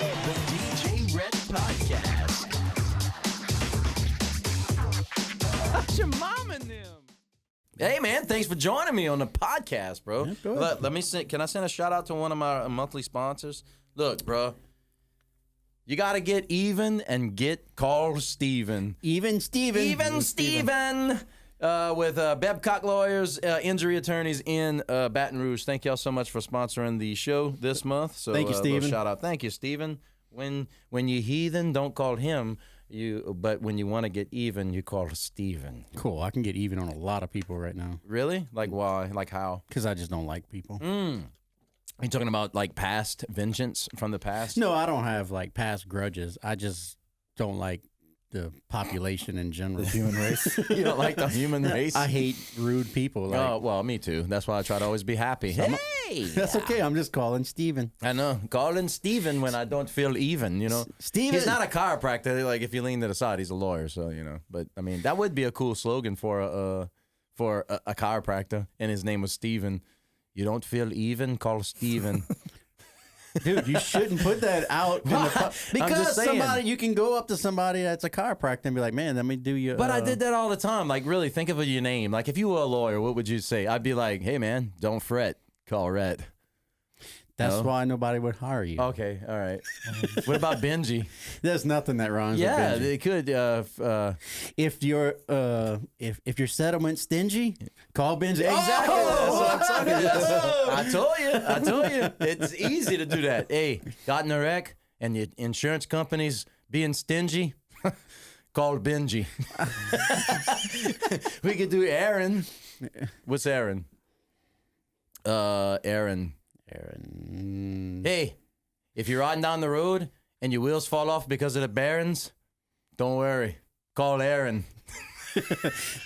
DJ Rhett Podcast. That's your mom and them. Hey, man, thanks for joining me on the podcast, bro. Yeah, go Let me can I send a shout out to one of my monthly sponsors? Look, bro, you got to get even and get called Steven. Even Steven. With Babcock Lawyers, injury attorneys in Baton Rouge. Thank y'all so much for sponsoring the show this month. So, Thank you, Steven. Shout out. Thank you, Steven. When you heathen, don't call him. But when you want to get even, you call Steven. Cool. I can get even on a lot of people right now. Really? Like why? Like how? Because I just don't like people. Are you talking about like past vengeance from the past? No, I don't have like past grudges. I just don't like the population in general. The human race. You don't like the human race? I hate rude people. Like, Oh, well, me too. That's why I try to always be happy. Hey! that's okay. I'm just calling Steven. I know. Calling Steven when I don't feel even, you know. Steven. He's not a chiropractor. Like, if you lean to the side, he's a lawyer, so, you know. But, I mean, that would be a cool slogan for a chiropractor, and his name was Steven. You don't feel even? Call Steven. Dude, you shouldn't put that out in the because saying. you can go up to somebody that's a chiropractor and be like, man, let me do your. But I did that all the time. Like, really, think of your name. Like, if you were a lawyer, what would you say? I'd be like, hey, man, don't fret. Call Rhett. That's No? why nobody would hire you. Okay, all right. What about Benji? There's nothing that rhymes Yeah, with Benji. they could. If your settlement stingy, call Benji. Exactly. That's what I'm talking about. I told you. It's easy to do that. Hey, got in a wreck and your insurance company's being stingy? Call Benji. We could do Aaron. What's Aaron? Aaron. Hey, if you're riding down the road and your wheels fall off because of the barons, don't worry. Call Aaron.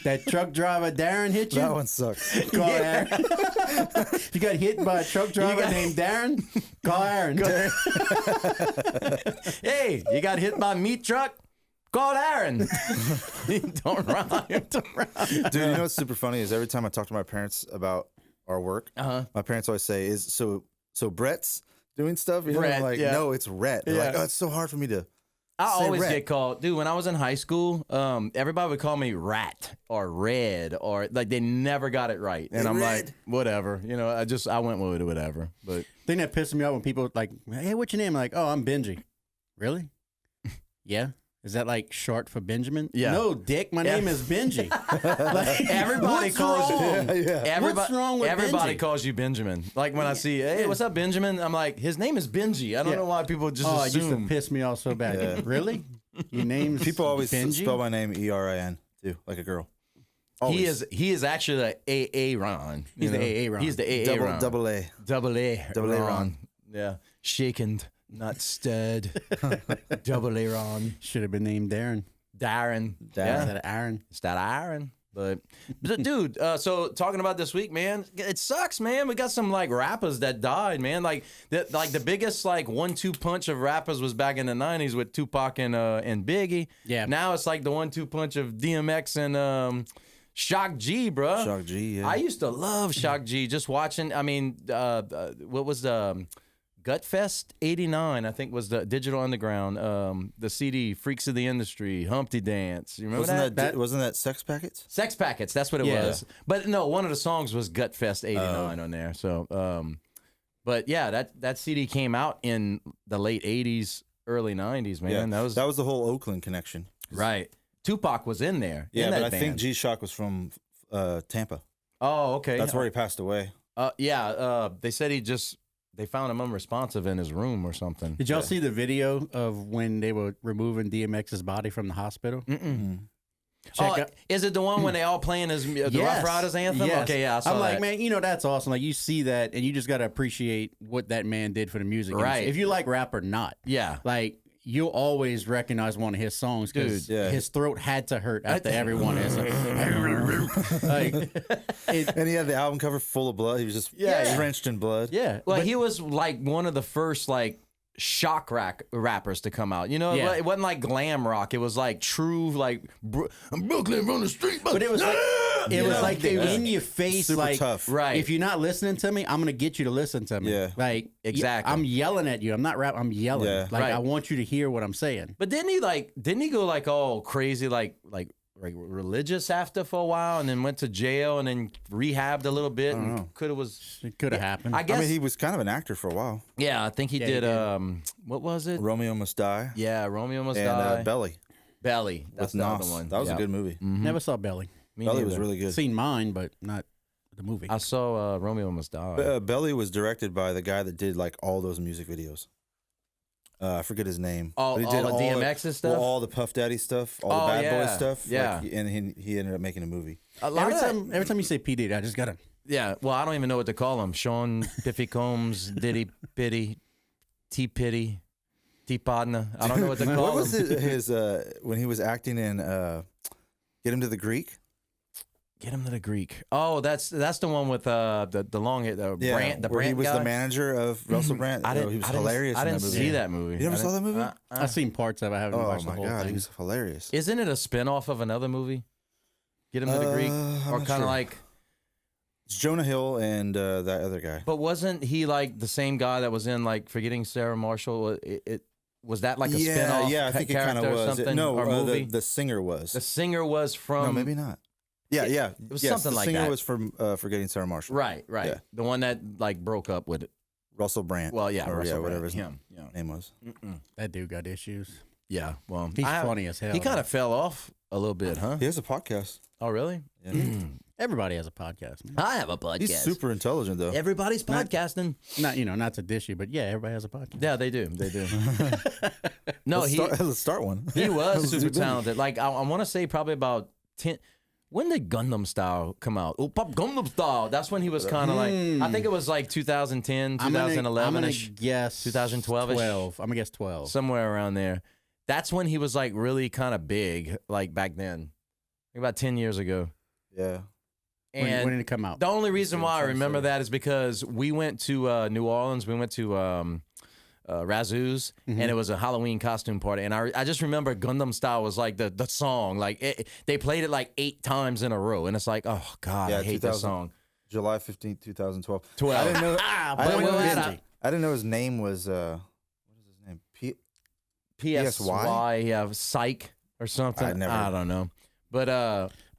That truck driver Darren hit you. That one sucks. Call Aaron. If you got hit by a truck driver named Darren, call Aaron. Hey, you got hit by a meat truck? Call Aaron. Don't rhyme. Dude, you know what's super funny is every time I talk to my parents about our work, my parents always say, so Brett's doing stuff? You know, Rhett, I'm like, yeah. no, it's Rhett. They're Yeah. like, oh, it's so hard for me to I say always Rhett. get called, dude. When I was in high school, everybody would call me Rat or Red or like they never got it right, and Hey, I'm Red. like, whatever, you know. I went with it, whatever. But Thing that pisses me off when people like, hey, what's your name? I'm like, oh, I'm Benji. Really? Yeah. Is that like short for Benjamin? Yeah. No, Dick. My name is Benji. Like, everybody what's calls wrong? everybody, What's wrong with everybody Benji? calls you Benjamin. Like when I see, hey, what's up, Benjamin? I'm like, his name is Benji. I don't know why people just Oh, it used assume. to piss me off so bad. Yeah. Really? Your name's People always Benji? spell my name Erin too, like a girl. Always. He is actually the AA Ron. He's the AA Ron. He's the AA Ron. double A. Double A Ron. Ron. Yeah. Shaken, not stirred. Double A Ron. Should have been named Darren. Darren. Instead of Aaron. It's that iron. But dude, so talking about this week, man, it sucks, man. We got some like rappers that died, man. Like the biggest like 1-2 punch of rappers was back in the 90s with Tupac and Biggie. Yeah. Now it's like the 1-2 punch of DMX and Shock G, bro. Shock G, yeah. I used to love Shock G. Just watching. I mean, what was the Gutfest '89? I think was the Digital Underground, the CD Freaks of the Industry, Humpty Dance. You remember Wasn't that Sex Packets? Sex Packets, that's what it Yeah. was. But no, one of the songs was Gutfest '89 on there. So, but yeah, that CD came out in the late '80s, early '90s, man. Yeah. That was the whole Oakland connection. right. Tupac was in there. Yeah, in but that I think band. G-Shock was from Tampa. Oh, okay. That's where he passed away. They said they found him unresponsive in his room or something. Did y'all see the video of when they were removing DMX's body from the hospital? Check out. Is it the one when they all playing the Yes. Rough Riders anthem? Yes. Okay, yeah, I saw I'm like, that. man, you know, that's awesome. Like, you see that, and you just got to appreciate what that man did for the music industry. Right. If you like rap or not. Yeah. Like, you'll always recognize one of his songs because Dude, yeah. his throat had to hurt after every one. It's like, And he had the album cover full of blood. He was just drenched in blood. yeah. Well, But- he was like one of the first like shock rappers to come out. You know, Yeah. it wasn't like glam rock. It was like true like I'm Brooklyn from the street. But it was like, It was like the in your face, Super like tough. Right. if you're not listening to me, I'm gonna get you to listen to me. Yeah. Like Exactly. I'm yelling at you. I'm not rapping. I'm yelling. Yeah. Like Right. I want you to hear what I'm saying. But didn't he go like all crazy, like religious after for a while, and then went to jail and then rehabbed a little bit and It could have happened. I guess I mean, he was kind of an actor for a while. yeah, I think he he did. did. What was it? Romeo Must Die. Yeah, Romeo Must And Die. Belly. Belly. That's with the Nas. other one. That was Yeah. a good movie. Mhm. Never saw Belly. Me Belly was neither. really good. Seen mine, but not the movie. I saw Romeo Must Die. Belly was directed by the guy that did like all those music videos. I forget his name. All- But he did all the DMX's stuff? well, all the Puff Daddy stuff, all Oh, the Bad yeah. Boy stuff. Yeah. And he ended up making a movie. A lot of that- every time you say P Diddy, I just gotta. Yeah, well, I don't even know what to call him. Sean Piffy Combs, Diddy Pitty, T Pitty, T Podna. I don't know what to call What was him. his when he was acting in Get Him to the Greek? Get him to the Greek. Oh, that's the one with the long hair, the Brant, the where he Brant was guy. the manager of Russell Brand. I didn't. He was I didn't- hilarious. I in didn't that movie. see that movie. You never I saw that didn't- movie? I've seen parts of it. I haven't Oh watched the my whole god, thing. he was hilarious. Isn't it a spinoff of another movie? Get him to the Greek, I'm or not kind sure. of like. It's Jonah Hill and that other guy. But wasn't he like the same guy that was in like Forgetting Sarah Marshall? It was that like a spinoff? I think it kind of character or was. something, No, or movie. the singer was. The singer was from. No, maybe not. Yeah, yeah. It was Yes, something the like singer that. was from Forgetting Sarah Marshall. Right. Yeah. The one that like broke up with. Russell Brand. Well, yeah, or, Russell whatever Brand, his him. Yeah. name was. That dude got issues. Yeah. Well, He's funny as hell. He kind of fell off a little bit, huh? He has a podcast. Oh, really? Yeah. Everybody has a podcast, man. I have a podcast. He's super intelligent though. Everybody's podcasting. Not to dish you, but yeah, everybody has a podcast. Yeah, they do. They do. No, Let's start one. he was Let's super do that. talented. Like I want to say probably about 10. When did Gundam Style come out? Oh, Pop Gundam Style. That's when he was kind of like. I think it was like 2010, 2011 ish. Yes, 2012-ish? 12. I'm gonna guess 12. Somewhere around there. That's when he was like really kind of big, like back then, about 10 years ago. Yeah. And when did it come out? the only reason why I remember that is because we went to New Orleans. We went to Razoo's, and it was a Halloween costume party. And I just remember Gundam Style was like the song. Like they played it like 8 times in a row, and it's like, oh God, Yeah, I hate this 2000. song. July 15th, 2012. 12. I didn't know. I didn't know well, his, that- I didn't know his name was. What is his name? PSY, yeah, Psych or something. never- I don't know. But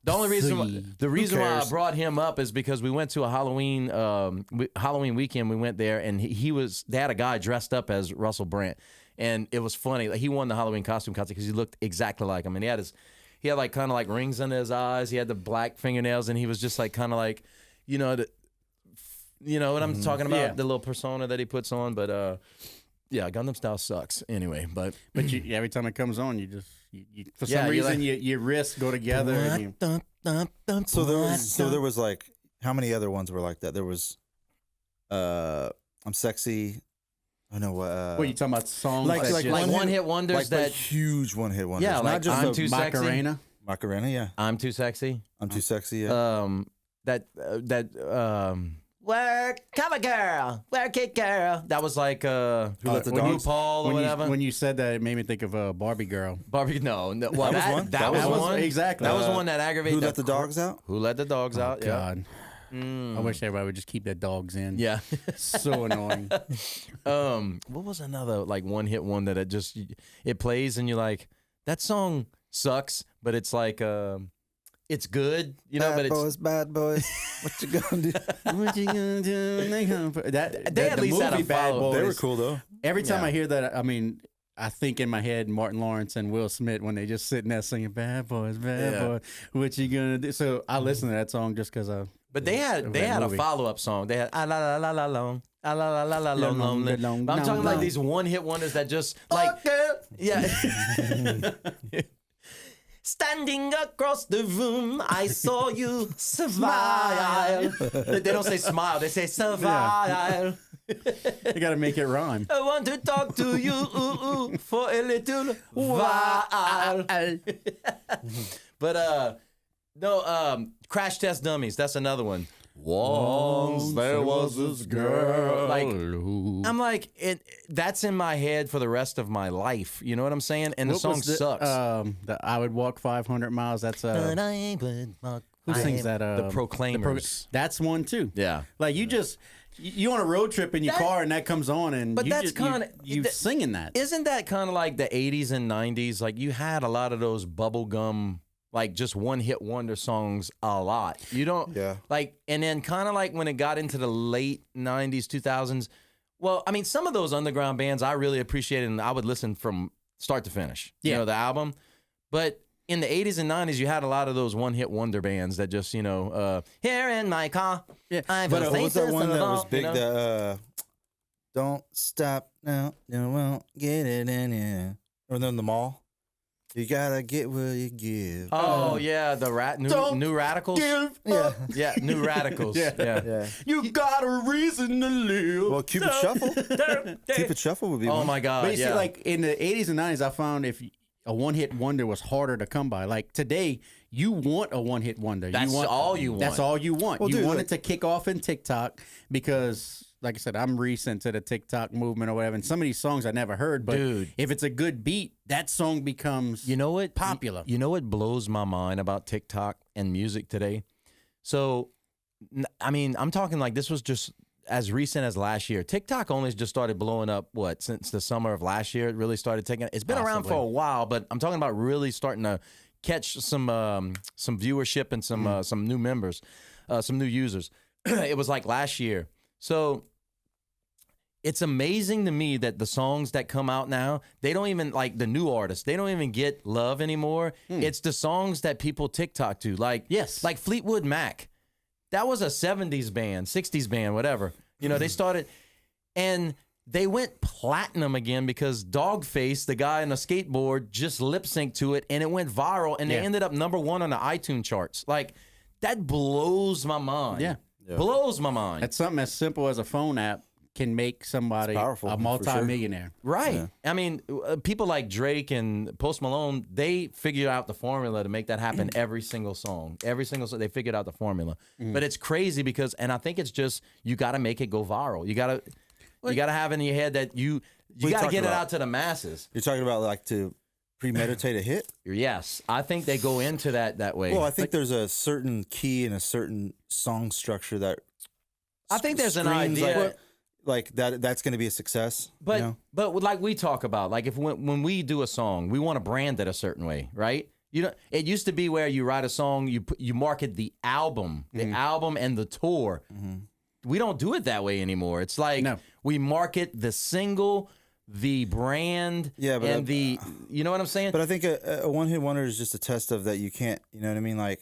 the only reason why I cares? brought him up is because we went to a Halloween weekend. We went there, and they had a guy dressed up as Russell Brand, and it was funny. Like, he won the Halloween costume contest because he looked exactly like him, and he had like kind of like rings under his eyes. He had the black fingernails, and he was just like kind of like, you know what I'm talking about, Yeah. the little persona that he puts on. But yeah, Gundam Style sucks anyway. But you, every time it comes on, you for Yeah, some you reason like- your wrists go together. And you, So there was like how many other ones were like that? There was, I'm sexy. I know what. what are you talking about? Songs Like- that like just- like one one hit- hit wonders like that huge one hit wonders. Yeah, not like just I'm a Too Sexy. Macarena. Macarena. Yeah, I'm Too Sexy. I'm too sexy. Yeah. Work, come a girl, work it, girl. That was like Let the when Dogs- Paul or whatever. When you said that, it made me think of Barbie Girl. Barbie, no, well, That was one? That was one. exactly. That was the one that aggravated. Who let the dogs out? Who let the dogs out? God, I wish everybody would just keep their dogs in. Yeah. So annoying. What was another like one hit one that it plays and you're like, that song sucks, but it's like it's good, you know. Bad boys. What you gonna do? What you gonna do? They They at least had a follow. They were cool though. Every time Yeah. I hear that, I mean, I think in my head Martin Lawrence and Will Smith when they just sitting there singing "Bad Boys, Bad Yeah. Boys." What you gonna do? So I listen to that song just because I. But they had a movie. follow-up song. They had la la la la long, la la la la long, lonely. long, But I'm talking long, like long. these one-hit wonders that just like yeah. Standing across the room, I saw you smile. They don't say smile, they say smile. You got to make it rhyme. I want to talk to you for a little while. But no, Crash Test Dummies. That's another one. Once there was this girl. Like, I'm like, that's in my head for the rest of my life. You know what I'm saying? And the What song was sucks. I would walk 500 miles. That's But I would walk Who sings that? The Proclaimers. That's one too. Yeah. Like you on a road trip in your car and that comes on and But you that's just, kind of you singing that. Isn't that kind of like the 80s and 90s? Like you had a lot of those bubblegum, like just one hit wonder songs a lot. You don't like, and then kind of like when it got into the late 90s, 2000s. Well, I mean, some of those underground bands I really appreciated and I would listen from start to finish. Yeah. You know, the album. But in the 80s and 90s, you had a lot of those one-hit wonder bands that just, you know, here in my car. Yeah. I've But what was that one that was big? You know? The don't stop now, you won't get it in you. Or then the mall. You gotta get what you give. Oh yeah, the new radicals. Yeah, new radicals. Yeah. You got a reason to live. Well, Cupid Shuffle. Cupid Shuffle would be Oh one. my God. But you yeah. see, like in the 80s and 90s, I found if a one-hit wonder was harder to come by. Like today, you want a one-hit wonder. That's all you want. That's all you want. Well, you dude, want like- it to kick off in TikTok because, like I said, I'm recent to the TikTok movement or whatever. And some of these songs I never heard, but Dude. if it's a good beat, that song becomes You know what? popular. You know what blows my mind about TikTok and music today? So, I mean, I'm talking like this was just as recent as last year. TikTok only just started blowing up, since the summer of last year? It really started taking. It's been around for a while, but I'm talking about really starting to catch some viewership and some new members, some new users. It was like last year. So it's amazing to me that the songs that come out now, they don't even, like the new artists, they don't even get love anymore. It's the songs that people TikTok to. Like, like Fleetwood Mac. That was a 70s band, 60s band, whatever. You know, they started, and they went platinum again because Dogface, the guy on the skateboard, just lip synced to it, and it went viral, and they ended up #1 on the iTunes charts. Like, that blows my mind. Yeah. Blows my mind. That's something as simple as a phone app can make somebody powerful, a for sure. multi-millionaire. Right. Yeah. I mean, people like Drake and Post Malone, they figured out the formula to make that happen every single song. Every single song, they figured out the formula. But it's crazy because, and I think it's just, you got to make it go viral. You got to have in your head that you got to get it out to the masses. You're talking about like to premeditate a hit? Yes. I think they go into that way. Well, I think there's a certain key and a certain song structure that I think there's an screams idea. like that's going to be a success. But you know? but like we talk about, like when we do a song, we want to brand it a certain way, right? You know, it used to be where you write a song, you market the album and the tour. We don't do it that way anymore. It's like we market the single, the brand, and the you know what I'm saying? But I think a one-hit wonder is just a test of that you can't. You know what I mean? Like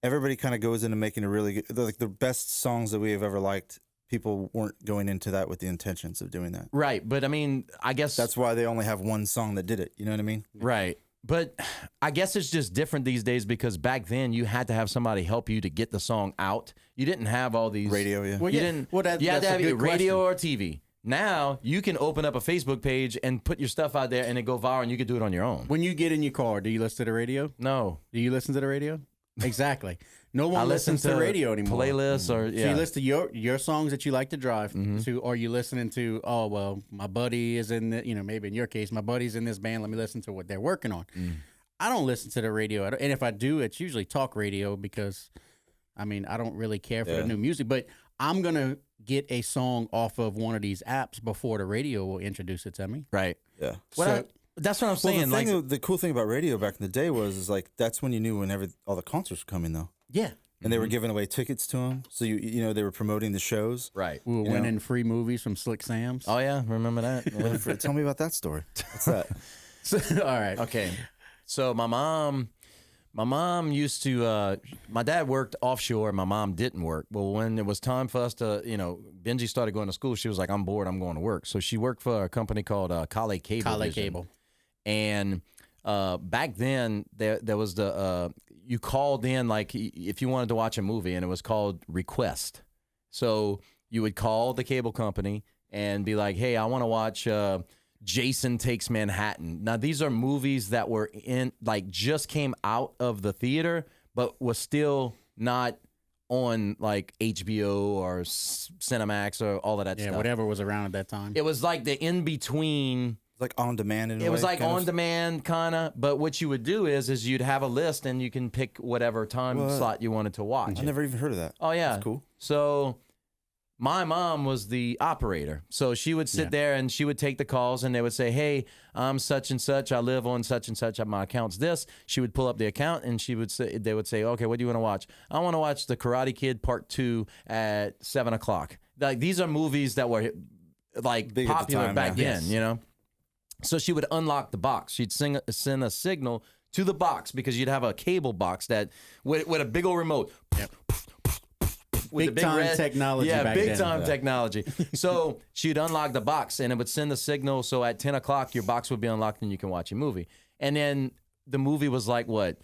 everybody kind of goes into making a really good, like the best songs that we have ever liked. People weren't going into that with the intentions of doing that. Right. But I mean, I guess that's why they only have one song that did it. You know what I mean? Right. But I guess it's just different these days because back then you had to have somebody help you to get the song out. You didn't have all these radio. Yeah. Well, you didn't. Well, you had to have a good radio or TV. Now you can open up a Facebook page and put your stuff out there and it go viral and you can do it on your own. When you get in your car, do you listen to the radio? No. Do you listen to the radio? Exactly. No one I listen listens to radio anymore. Playlists or So you listen to your songs that you like to drive to, or you listening to, oh, well, my buddy is in the, maybe in your case, my buddy's in this band. Let me listen to what they're working on. I don't listen to the radio. And if I do, it's usually talk radio because, I mean, I don't really care for the new music. But I'm going to get a song off of one of these apps before the radio will introduce it to me. Right. Yeah. That's what I'm saying. Well, the cool thing about radio back in the day was like that's when you knew whenever all the concerts were coming though. Yeah. And they were giving away tickets to them, so you know they were promoting the shows. Right. We were winning free movies from Slick Sam's. Oh yeah, remember that? Yeah. Tell me about that story. What's that? All right. Okay. So my mom used to, my dad worked offshore. My mom didn't work. Well, when it was time for us to, Benji started going to school, she was like, I'm bored, I'm going to work. So she worked for a company called Kale Cable. Kale Vision. Cable. And back then, there was you called in, like, if you wanted to watch a movie, and it was called Request. So you would call the cable company and be like, hey, I want to watch Jason Takes Manhattan. Now, these are movies that were just came out of the theater, but was still not on like HBO or Cinemax or all of that stuff. Yeah, whatever was around at that time. It was like the in-between. Like on demand. It was like on demand kind of, but what you would do is you'd have a list and you can pick whatever time slot you wanted to watch. I never even heard of that. Oh yeah, That's cool. So my mom was the operator, so she would sit there and she would take the calls, and they would say, "Hey, I'm such and such. I live on such and such. My account's this." She would pull up the account, and they would say, "Okay, what do you want to watch?" "I want to watch The Karate Kid Part 2 at 7:00. Like these are movies that were like big popular time, back yeah. then, you know. So she would unlock the box. She'd send a signal to the box because you'd have a cable box that with a big old remote. With big time technology. Yeah, back big then. time technology. So she'd unlock the box and it would send a signal. So at 10:00, your box would be unlocked and you can watch a movie. And then the movie was like, what,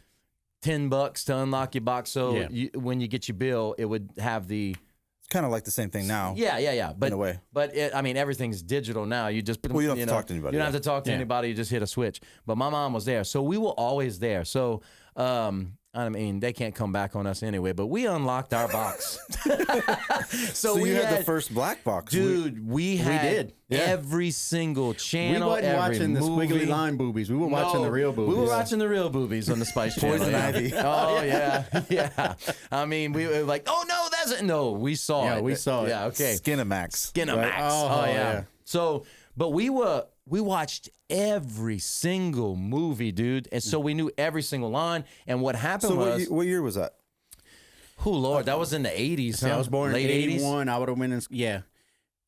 $10 to unlock your box. So when you get your bill, it would have the... Kind of like the same thing now. Yeah. But, in a way. But I mean, everything's digital now. You just you don't have to talk to anybody. You don't have to talk to anybody. You just hit a switch. But my mom was there, so we were always there. So I mean, they can't come back on us anyway. But we unlocked our box. So we you had the first black box, dude. We had did. every single channel. We wasn't every watching the movie. squiggly line boobies. We were watching the real boobies. We were watching the real boobies on the Spice Channel. Poison Ivy. Oh yeah. I mean, we were like, oh no, that's it. No, we saw it. Yeah, we saw it. Yeah, okay. Skinamax. Skinamax. Oh, yeah. yeah. So, but we watched every single movie, dude, and so we knew every single line. And what happened So was, what year was that? oh Lord, that was in the 80s. See, I was born late in 80s. 81. I would have been in,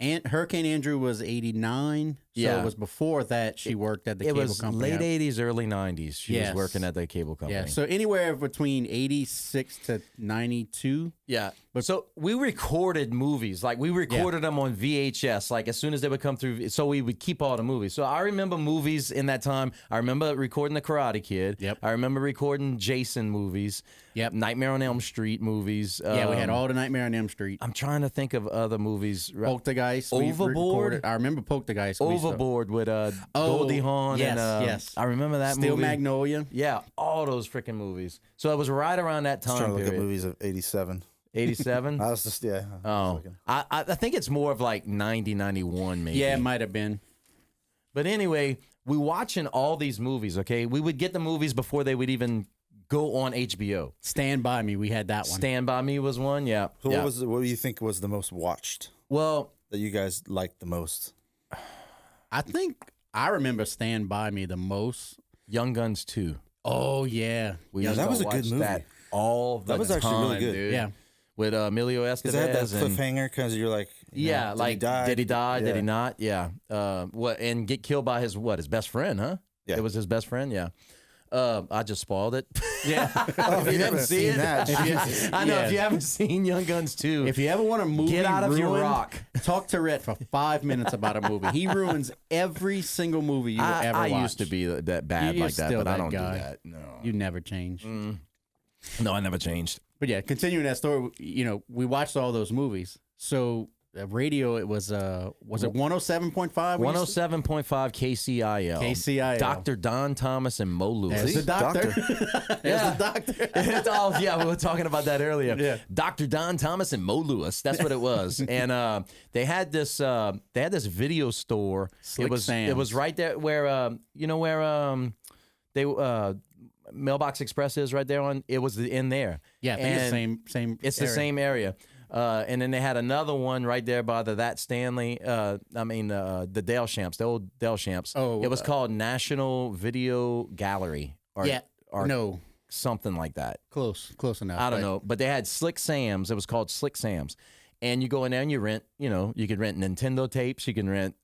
And Hurricane Andrew was 89. So Yeah. it was before that she worked at the cable was company. late 80s, early 90s. She was Yes. working at the cable company. Yeah. So anywhere between 86 to 92. Yeah. So we recorded movies. Like we recorded them on VHS, like as soon as they would come through. So we would keep all the movies. So I remember movies in that time. I remember recording The Karate Kid. Yep. I remember recording Jason movies. Yep. Nightmare on Elm Street movies. Yeah, we had all the Nightmare on Elm Street. I'm trying to think of other movies. Poltergeist. Overboard? I remember Poltergeist. Overboard with Goldie Hawn. yes, and, yes. I remember that Steel movie. Magnolia. Yeah, all those freaking movies. So it was right around that I was trying time to look period. at movies of 87. 87? I was just, I was Oh, looking. I think it's more of like 90, 91 maybe. Yeah, it might have been. But anyway, we watching all these movies, okay? We would get the movies before they would even go on HBO. Stand By Me. We had that one. Stand By Me was one, yeah. So yeah. what do you think was the most watched Well, that you guys liked the most? I think I remember Stand By Me the most. Young Guns 2. Oh, yeah. We Yeah, used that to was a good watch movie. that all the That was actually really time, good. dude. Yeah. With Emilio Because they had that Estevez and cliffhanger because you're like, yeah, like did he die? Did he not? Yeah. What and get killed by his best friend? Huh? Yeah. It was his best friend. Yeah. I just spoiled it. Yeah. If you haven't seen that, I know. Yeah. If you haven't seen Young Guns 2, If you ever want a movie get out of your ruined, rock. talk to Rhett for 5 minutes about a movie. He ruins every single movie you will ever watch. I used to be that bad You're like that, still but I that don't guy. do that. No. You never change. No, I never changed. But yeah, continuing that story, we watched all those movies. So radio, it was it 107.5? 107.5 KCIL. KCIL. Dr. Don Thomas and Mo Lewis. There's the doctor. Yeah. There's the doctor. It's all, yeah, we were talking about that earlier. Yeah. Dr. Don Thomas and Mo Lewis. That's what it was. And they had this video store. Slick it was Sam's. right there where they Mailbox Express is right there on. It was in there. Yeah, I think it's And same. It's the area. same area. And then they had another one right there by the That Stanley. The Dale Shamps, the old Dale Shamps. Oh, it was called National Video Gallery. Or, Yeah. or No. something like that. Close enough. I don't but- know, but they had Slick Sam's. It was called Slick Sam's, and you go in there and you rent. You could rent Nintendo tapes. You can rent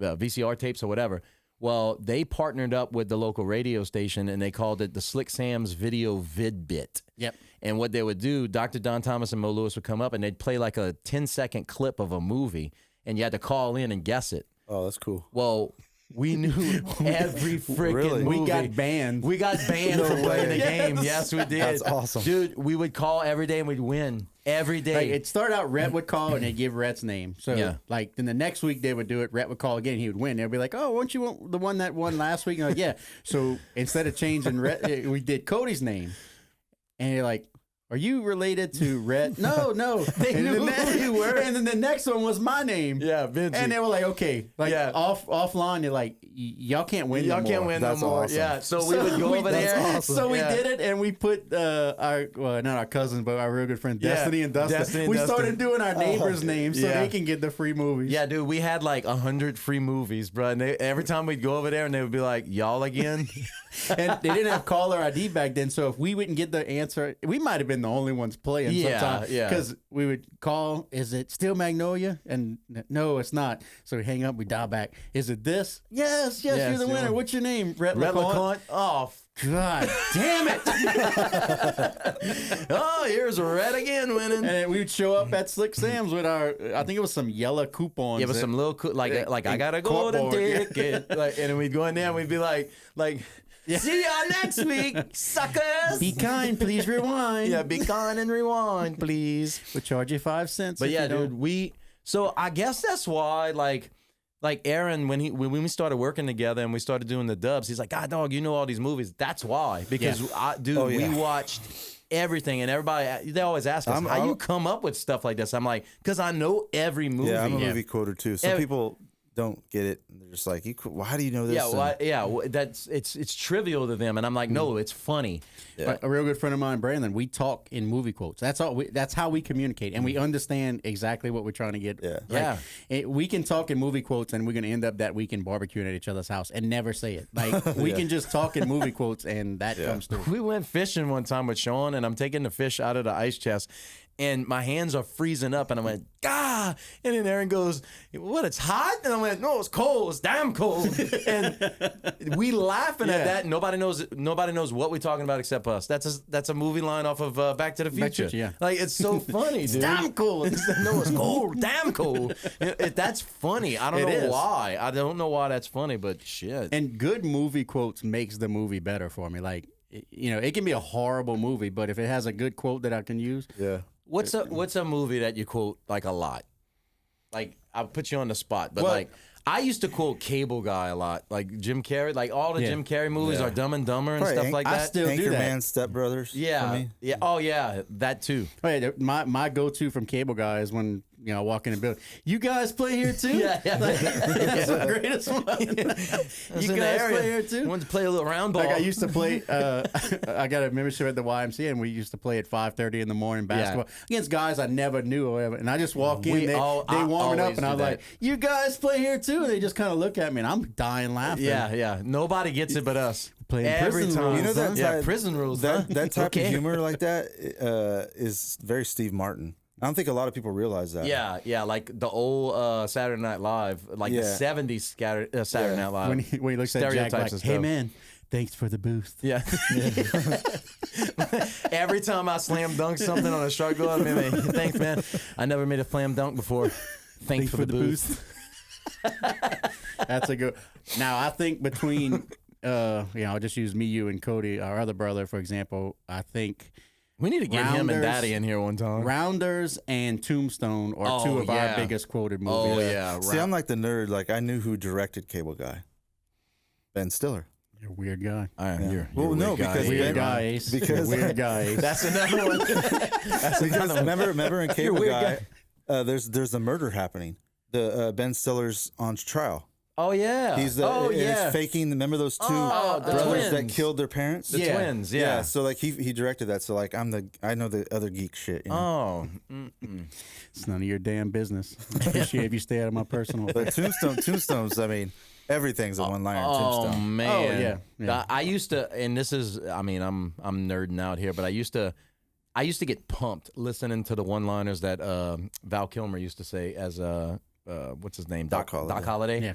VCR tapes or whatever. Well, they partnered up with the local radio station, and they called it the Slick Sam's Video Vidbit. Yep. And what they would do, Dr. Don Thomas and Mo Lewis would come up, and they'd play like a 10-second clip of a movie, and you had to call in and guess it. Oh, that's cool. Well, we knew every freaking Really? movie. We got banned. We got banned for playing the game. Yes, we did. That's awesome. Dude, we would call every day and we'd win every day. Like it started out, Rhett would call and they'd give Rhett's name. So Yeah. like then the next week they would do it. Rhett would call again. He would win. They'd be like, "Oh, weren't you the one that won last week?" And like, yeah. So instead of changing Rhett, we did Cody's name. And you're like, are you related to Rhett? No. They knew who you were. And then the next one was my name. Yeah, Benji. And they were like, okay, like offline, you're like, y'all can't win. Y'all no can't more. win That's no more. awesome. Yeah, so we would go over there. awesome. So we Yeah. did it, and we put not our cousins, but our real good friend Destiny and Dustin. Destiny and we Dustin. started doing our neighbors' names so Yeah. they can get the free movies. Yeah, dude, we had like 100 free movies, bro. And every time we'd go over there, and they would be like, "Y'all again?" And they didn't have caller ID back then, so if we wouldn't get the answer, we might have been the only ones playing. Yeah, sometimes, yeah. Because we would call, "Is it still Magnolia?" And no, it's not. So we hang up, we dial back. Is it this? Yes, Yes, you're the you winner. are. What's your name? Rhett Red LeCompte? LeCompte. Oh, God damn it! oh, here's Red again winning. And we would show up at Slick Sam's with our, I think it was some yellow coupons. Yeah, but some little like I got a golden corkboard, ticket, like, and then we'd go in there and we'd be like, see y'all next week, suckers. Be kind, please rewind. Yeah, be kind and rewind, please. We'll charge you 5 cents. But if yeah, you don't. dude, so I guess that's why, like Aaron, when we started working together and we started doing the dubs, he's like, God, dog, you know all these movies. That's why, because we watched everything, and everybody, they always ask us, how you come up with stuff like this? I'm like, because I know every movie. Yeah, I'm a movie quoter too. Some Every- people don't get it. They're just like, well, how do you know this? That's it's trivial to them, and I'm like, no, it's funny. But a real good friend of mine, Brandon, we talk in movie quotes. That's all. That's how we communicate, and we understand exactly what we're trying to get. Yeah. Yeah. We can talk in movie quotes, and we're going to end up that weekend barbecuing at each other's house and never say it. Like we can just talk in movie quotes, and that comes through. We went fishing one time with Sean, and I'm taking the fish out of the ice chest, and my hands are freezing up, and I went, "Gah!" And then Aaron goes, "What? It's hot?" And I went, "No, it's cold. It's damn cold." And we laughing at that. Nobody knows what we're talking about except us. That's a movie line off of Back to the Future. Yeah. Like it's so funny, dude. Damn cold. No, it's cold. Damn cold. That's funny. I don't know why. I don't know why that's funny, but shit. And good movie quotes makes the movie better for me. Like, it can be a horrible movie, but if it has a good quote that I can use, What's a movie that you quote like a lot? Like I'll put you on the spot, but like I used to quote Cable Guy a lot, like Jim Carrey. Like all the Jim Carrey movies are Dumb and Dumber and Probably stuff like that. I still do that. Anchorman, Step Brothers. for Yeah, me. yeah. Oh yeah, that too. Hey, my go-to from Cable Guy is when I walk in the building. You guys play here too? Yeah. That's the greatest one. You guys play here too? Wanted to play a little round ball. Like I used to play. I got a membership at the YMCA, and we used to play at 5:30 in the morning basketball against guys I never knew or whatever. And I just walk in, they warming up, and I was like, "You guys play here too?" And they just kind of look at me, and I'm dying laughing. Yeah. Nobody gets it but us. Playing every prison time. rules, You know that type, prison rules. That type Okay. of humor like that is very Steve Martin. I don't think a lot of people realize that. Yeah, like the old Saturday Night Live, like the 70s Saturday Night Live. When he looks at Jack Stereotypes like, and "Hey stuff. man, thanks for the boost." Yeah. Every time I slam dunk something on a shark glove, I'm like, thanks, man. I never made a slam dunk before. Thanks for the boost. That's a good. Now I think between, I'll just use me, you, and Cody, our other brother, for example. I think We need to get him and Rounders. Daddy in here one time. Rounders and Tombstone are two of our biggest quoted movies. Oh, yeah. See, I'm like the nerd. Like I knew who directed Cable Guy. Ben Stiller. You're a weird guy. You're Well, a no, weird guy. because Weird Ben- guy, Ace. because- Weird guy, Ace. That's another one. Because remember in Cable weird Guy, there's a murder happening. The Ben Stiller's on trial. Oh, yeah. He's faking. Remember those two Oh, the brothers that twins. killed their parents? The twins, yeah. So like he directed that. So like I know the other geek shit. You know? Oh. It's none of your damn business. I appreciate if you stay out of my personal. But Tombstones. I mean, everything's a one-liner in Oh Tombstone. man! Oh, yeah. I used to, and this is, I mean, I'm nerding out here, but I used to get pumped listening to the one-liners that Val Kilmer used to say as what's his name, Doc Holliday. Doc Holliday. Yeah.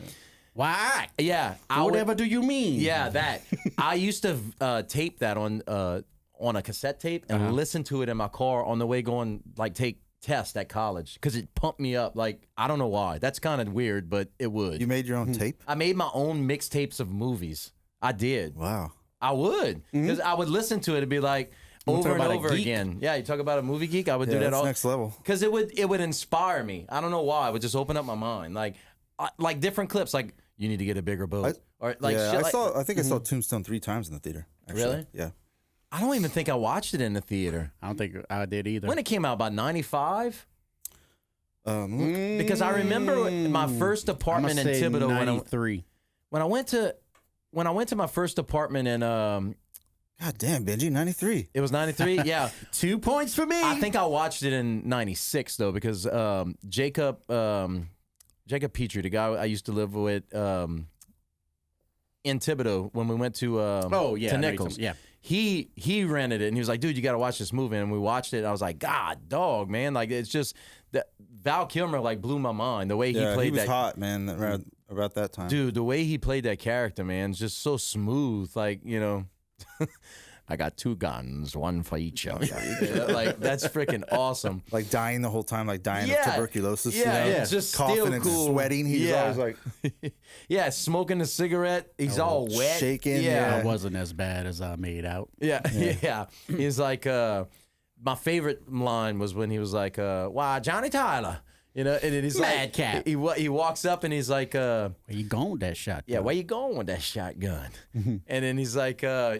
Why? Yeah. I would- Whatever do you mean? Yeah, that. I used to tape that on a cassette tape and listen to it in my car on the way going, like, take tests at college because it pumped me up. Like, I don't know why. That's kind of weird, but it would. You made your own tape? I made my own mixtapes of movies. I did. Wow. I would. Because I would listen to it and be like, over and about a over geek? again. Yeah, you talk about a movie geek, I would do Yeah, that that's all. next level. Because it would inspire me. I don't know why. It would just open up my mind. Like different clips, like, you need to get a bigger boat. Or like yeah, shit like, I think I saw Tombstone 3 times in the theater. Actually. Really? Yeah. I don't even think I watched it in the theater. I don't think I did either. When it came out, about 95? Because I remember my first apartment in Thibodeau 93. when I went to my first apartment in God damn, Benji, 93. it was 93. Yeah. 2 points for me. I think I watched it in 96 though, because Jacob Petrie, the guy I used to live with in Thibodeau when we went to to Nichols. Yeah. He rented it and he was like, dude, you got to watch this movie. And we watched it. And I was like, God, dog, man. Like, it's just that Val Kilmer like blew my mind. The way he played he was that. hot, man, around about that time. Dude, the way he played that character, man, is just so smooth. Like, you know, I got 2 guns, one for each of you. Like, that's freaking awesome. Like dying the whole time, like dying of tuberculosis. Yeah, you know? yeah. Just coughing still and cool. sweating. He's always like yeah, smoking a cigarette. He's all wet. shaking, Yeah. I wasn't as bad as I made out. Yeah, yeah. He's like, my favorite line was when he was like, "Why, Johnny Tyler?" You know, and then he's Madcap. like, he walks up and he's like, Where you going with that shot? "Yeah, where you going with that shotgun?" And then he's like, "Oh,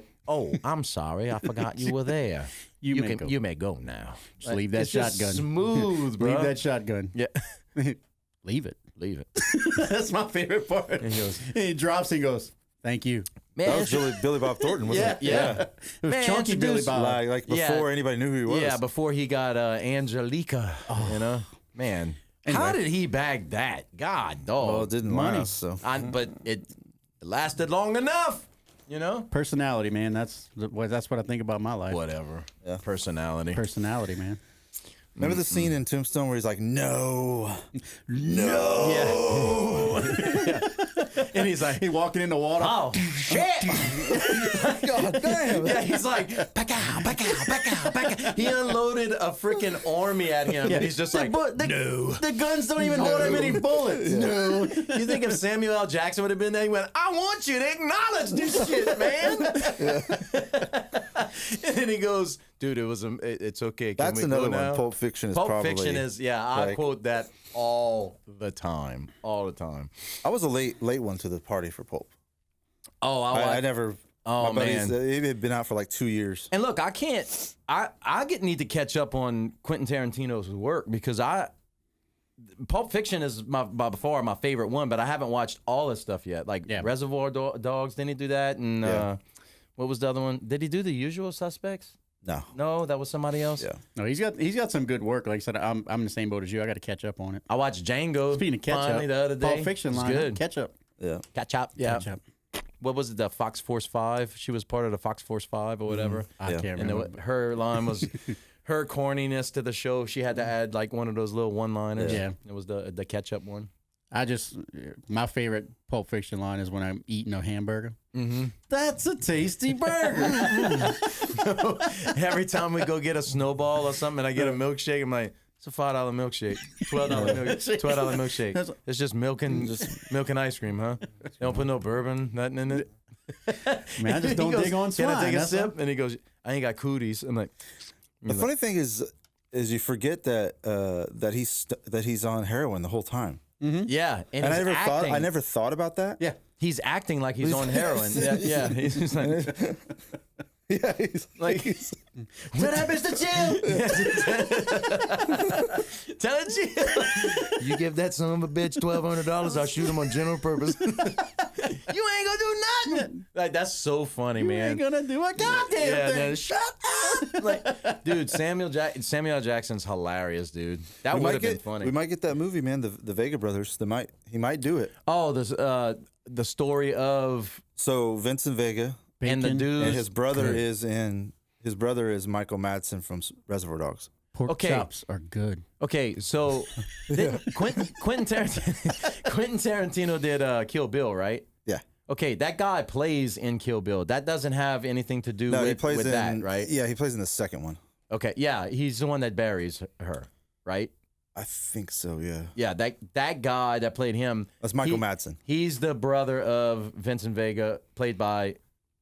I'm sorry, I forgot you were there. You may go. You may go now. Just leave that It's just shotgun. smooth, bro. Leave that shotgun. Yeah, Leave it. leave it." That's my favorite part. And he goes, He drops and goes, "Thank you." Man, that was Billy Bob Thornton, wasn't it? yeah. It was Man, chunky Billy introduce- Bob. Like Yeah. before anybody knew who he was. Yeah, before he got Angelica, you know, man. How Anyway. did he bag that? God, dog. Well, it didn't Money. last. So But it lasted long enough, you know. Personality, man. That's what I think about my life. Whatever. Yeah. Personality. Personality, man. remember the scene in Tombstone where he's like, "No, Yeah. And he's like, He walking in the water. oh shit. God damn." Yeah, he's like, back out, back out, back out, back out. He unloaded a freaking army at him, and he's just like, no. The guns don't even hold that many bullets. No. You think if Samuel L. Jackson would have been there, he went, I want you to acknowledge this shit, man. And then he goes, dude, it's okay. Can That's we another go now? one. Pulp Fiction is Pulp probably. Fiction is, I like- quote that all the time. All the time. I was a late one to the party for Pulp. Oh, I never. Oh, my buddies, man. it had been out for like 2 years. And look, I can't. Need to catch up on Quentin Tarantino's work because Pulp Fiction is by far my favorite one, but I haven't watched all his stuff yet. Like Reservoir Dogs, didn't he do that? And what was the other one? Did he do The Usual Suspects? No, that was somebody else. Yeah. No, he's got some good work. Like I said, I'm in the same boat as you. I got to catch up on it. I watched Django. Speaking of catch finally up, the other day. Pulp Fiction It was line, good. catch up. Yeah. Catch up. Yeah. Catch up. What was it? The Fox Force 5. She was part of the Fox Force 5 or whatever. I Yeah. can't And remember. her line was her corniness to the show. She had to add like one of those little one-liners. Yeah. It was the catch-up one. My favorite Pulp Fiction line is when I'm eating a hamburger. Mm-hmm. That's a tasty burger. Every time we go get a snowball or something and I get a milkshake, I'm like, it's a $5 milkshake, $12 milkshake. It's just milk and ice cream, huh? They don't put no bourbon, nothing in it. Man, I just don't He goes, dig on Can I swine. take a That's sip? And he goes, I ain't got cooties. I'm like, The funny thing is you forget that that he's on heroin the whole time. yeah. And And he's acting. I never thought about that. Yeah. He's acting like he's on heroin. Yeah. He's just like, Yeah. He's like, what up, Mr. Chill? Tell it, Chill. You give that son of a bitch $1,200, I'll shoot him on general purpose. You ain't gonna do nothing. Like, that's so funny, man. ain't gonna do a goddamn thing. No, shut up. Like, dude, Samuel L. Jackson's hilarious, dude. That would have been funny. We might get that movie, man. The Vega Brothers. He might do it. Oh, the story of So Vincent Vega and the Bacon. dude and his brother is Michael Madsen from Reservoir Dogs. Pork Okay. chops are good. Okay, so Quentin Tarantino did Kill Bill, right? Yeah. Okay, that guy plays in Kill Bill. That doesn't have anything to do No, he with, plays in that, right? Yeah, he plays in the second one. Okay, yeah, he's the one that buries her, right? I think so. Yeah. Yeah, that guy that played him. That's Michael Madsen. He's the brother of Vincent Vega, played by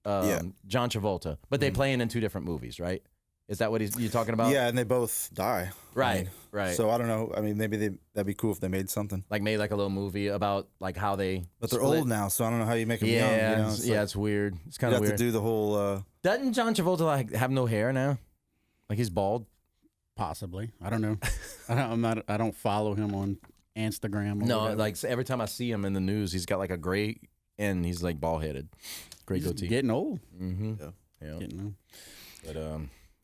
John Travolta. But they playing in two different movies, right? Is that what you're talking about? Yeah, and they both die. Right, right. So I don't know. I mean, maybe that'd be cool if they made something. Like made like a little movie about like how they. But they're split. old now, so I don't know how you make them young. Yeah, You know? It's like, it's weird. It's kind you of have weird. to do the whole. Doesn't John Travolta like have no hair now? Like he's bald. Possibly. I don't know. I don't follow him on Instagram. Or No, whatever. like every time I see him in the news, he's got like a gray and he's like bald headed, gray He's goatee. getting old. Mm-hmm. Yeah. Yeah. Getting old. But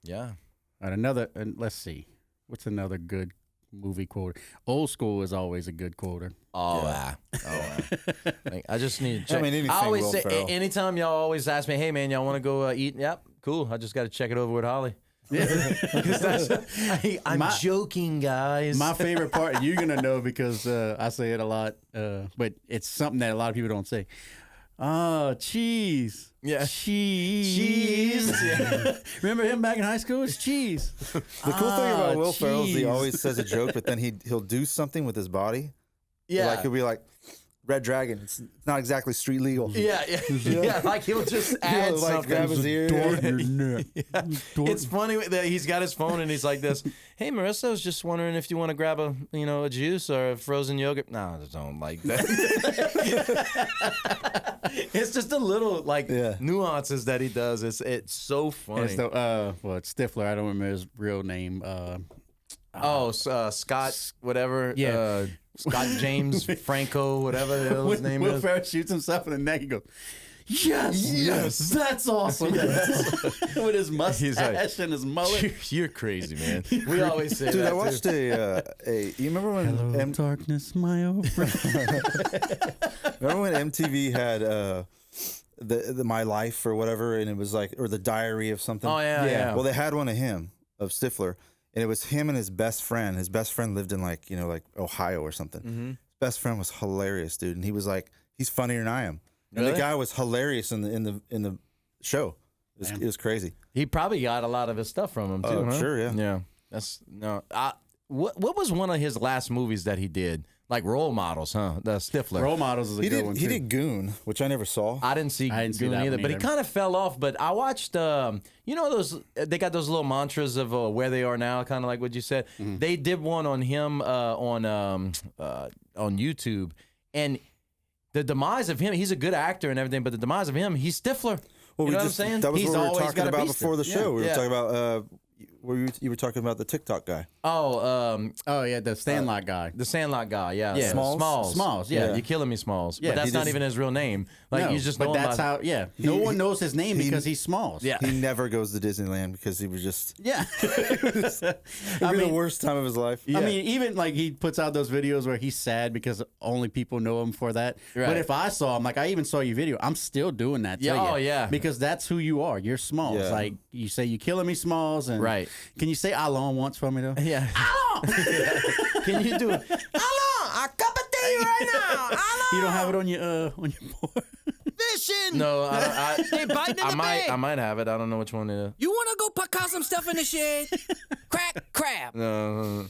yeah. All right, another. Let's see. What's another good movie quote? Old School is always a good quoter. Like, I just need to check. I mean, anything I always Will say, Ferrell. anytime y'all always ask me, hey man, y'all want to go eat? Yep, cool. I just got to check it over with Holly. I'm joking, guys. My favorite part, you're gonna know because I say it a lot, but it's something that a lot of people don't say. Oh, cheese. Yeah. Cheese. Yeah. Remember him back in high school? It's cheese. The cool thing about Will Ferrell is he cheese. always says a joke, but then he'll do something with his body. Yeah. Like he'll be like, Red Dragon. It's not exactly street legal. Yeah. Like he'll just add He'll, like, something. grab his ear. It's funny that he's got his phone and he's like this. Hey, Marissa, I was just wondering if you want to grab a juice or a frozen yogurt. No, I don't like that. It's just a little nuances that he does. It's so funny. It's it's Stifler. I don't remember his real name. Scott, whatever. Yeah. Scott James Franco, whatever the hell his name Will is. Ferrell shoots himself in the neck. He goes, yes, that's awesome. With his mustache and his mullet. You're crazy, man. We always say Dude, that. I watched you remember when Hello, darkness, my old friend. remember when MTV had the My Life or whatever, and it was like, or the Diary of something? Oh, yeah. Well, they had one of him, of Stifler, and it was him and his best friend. His best friend lived in like Ohio or something. Mm-hmm. His best friend was hilarious, dude, and he was like, he's funnier than I am. And Really? the guy was hilarious in the show. It was crazy. He probably got a lot of his stuff from him, too, huh? Sure, yeah. Yeah. What was one of his last movies that he did? Like Role Models, huh? The Stifler. Role Models is a good one, too. He did Goon, which I never saw. I didn't see I didn't see Goon that either, one but he either. kind of fell off. But I watched, those, they got those little mantras of where they are now, kind of like what you said. Mm-hmm. They did one on him on YouTube, and the demise of him, he's a good actor and everything, but the demise of him, he's Stifler. Well, you know what I'm saying? That was He's what we were always talking gotta about be before the Stifler. show. We were Yeah. talking about you were talking about the TikTok guy. Oh, Oh, yeah, the Sandlot guy. the Sandlot guy, yeah. Yeah. Smalls. Smalls, Yeah, yeah. you're killing me, Smalls. Yeah, but that's he not just- even his real name. Like, No, he's just but known that's by... how, no one knows his name because he's Smalls. Yeah. He never goes to Disneyland because he was just Yeah. it'd be the worst time of his life. I mean, even like he puts out those videos where he's sad because only people know him for that. Right. But if I saw him, like I even saw your video, I'm still doing that. To Yeah, you oh, yeah. Because that's who you are. You're Smalls. Yeah. Like you say, you killing me, Smalls. And Right. Can you say Alon once for me though? Yeah. Can you do it? Alon, a cup of tea right now. Alon. You don't have it on your board. Fishing. No, They biting in the bag. I might have it. I don't know which one it is. You want to go put some stuff in the shed? Crack crab. No.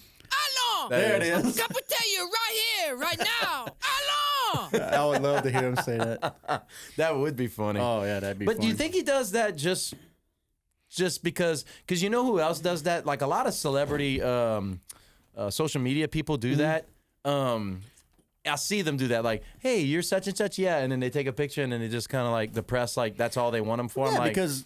Alon. There it is. Cup of tea right here, right now. Alon. I would love to hear him say that. That would be funny. Oh yeah, that'd be. But do you fun. think he does that just because you know who else does that? Like a lot of celebrity social media people do that. I see them do that. Like, hey, you're such and such, yeah, and then they take a picture and then they just kind of like the press, like that's all they want them for. Yeah, I'm like, because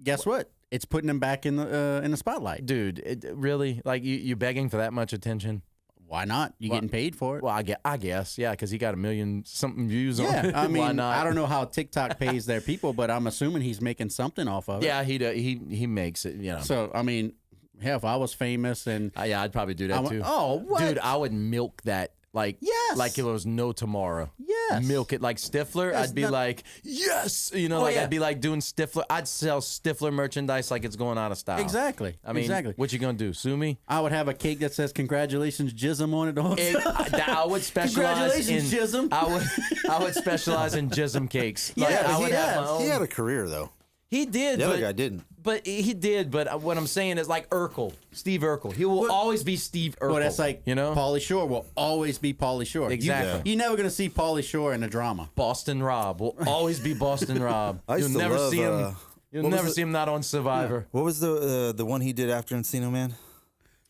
guess what? It's putting him back in the spotlight. dude, really, like you begging for that much attention? Why not? You getting paid for it? Well, I guess, yeah, because he got 1 million something views on Yeah, it. I Why mean, not? I don't know how TikTok pays their people, but I'm assuming he's making something off of it. Yeah, he makes it, you know. So I mean, hell, if I was famous and Yeah, I'd probably do that too. oh, what? Dude, I would milk that like Yes. it was no tomorrow. Yes. Milk it like Stifler. That's I'd be not- like, yes, Oh, yeah. I'd be like doing Stifler. I'd sell Stifler merchandise like it's going out of style. Exactly. I mean, exactly. what you gonna do? Sue me? I would have a cake that says "Congratulations, Jism" on it. Also. I would specialize in Congratulations, Jism. I would specialize in Jism cakes. Yeah, I he would have my has. own. He had a career though. He did. The but, other guy didn't. But he did. But what I'm saying is like Urkel, Steve Urkel. He will always be Steve Urkel. Well, that's like, you know, Pauly Shore will always be Pauly Shore. Exactly. You're never gonna see Pauly Shore in a drama. Boston Rob will always be Boston Rob. I used You'll to never love see him. You'll What was never the- see him not on Survivor. What was the one he did after Encino Man?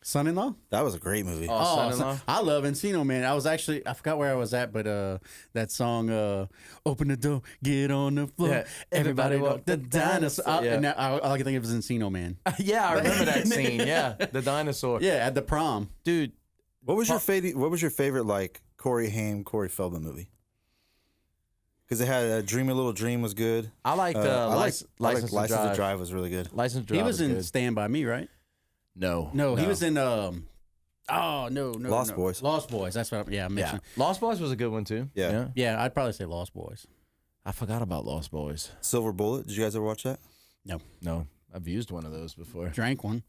Son-in-law? That was a great movie. Oh, Son-in-Law. I love Encino Man. I forgot where I was at, but that song, "Open the door, get on the floor, Yeah, everybody everybody walk walk the the dinosaur." dinosaur. Yeah. And all I can think of is Encino Man. Yeah, I remember that scene. Yeah, the dinosaur. Yeah, at the prom. Dude, What was your favorite like Corey Haim, Corey Feldman movie? Because it had Dream a Little Dream was good. I liked License License to Drive was really good. License to Drive. He was in good. Stand By Me, right? No, No, he was in oh no, Lost Boys. Lost Boys. That's what I'm Yeah, mentioning. Lost Boys was a good one too. Yeah. Yeah, I'd probably say Lost Boys. I forgot about Lost Boys. Silver Bullet. Did you guys ever watch that? No, I've used one of those before. Drank one.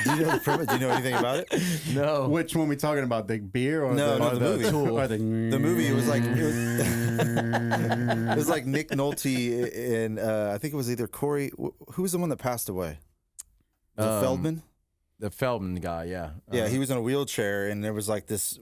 Do you know the premise? Do you know anything about it? No, Which one we talking about? The beer or No, the the movie. tool? Or the movie, it was like it was like Nick Nolte and I think it was either Corey. Who was the one that passed away? Was it Feldman? the Feldman guy. Yeah, Yeah, he was in a wheelchair, and there was like this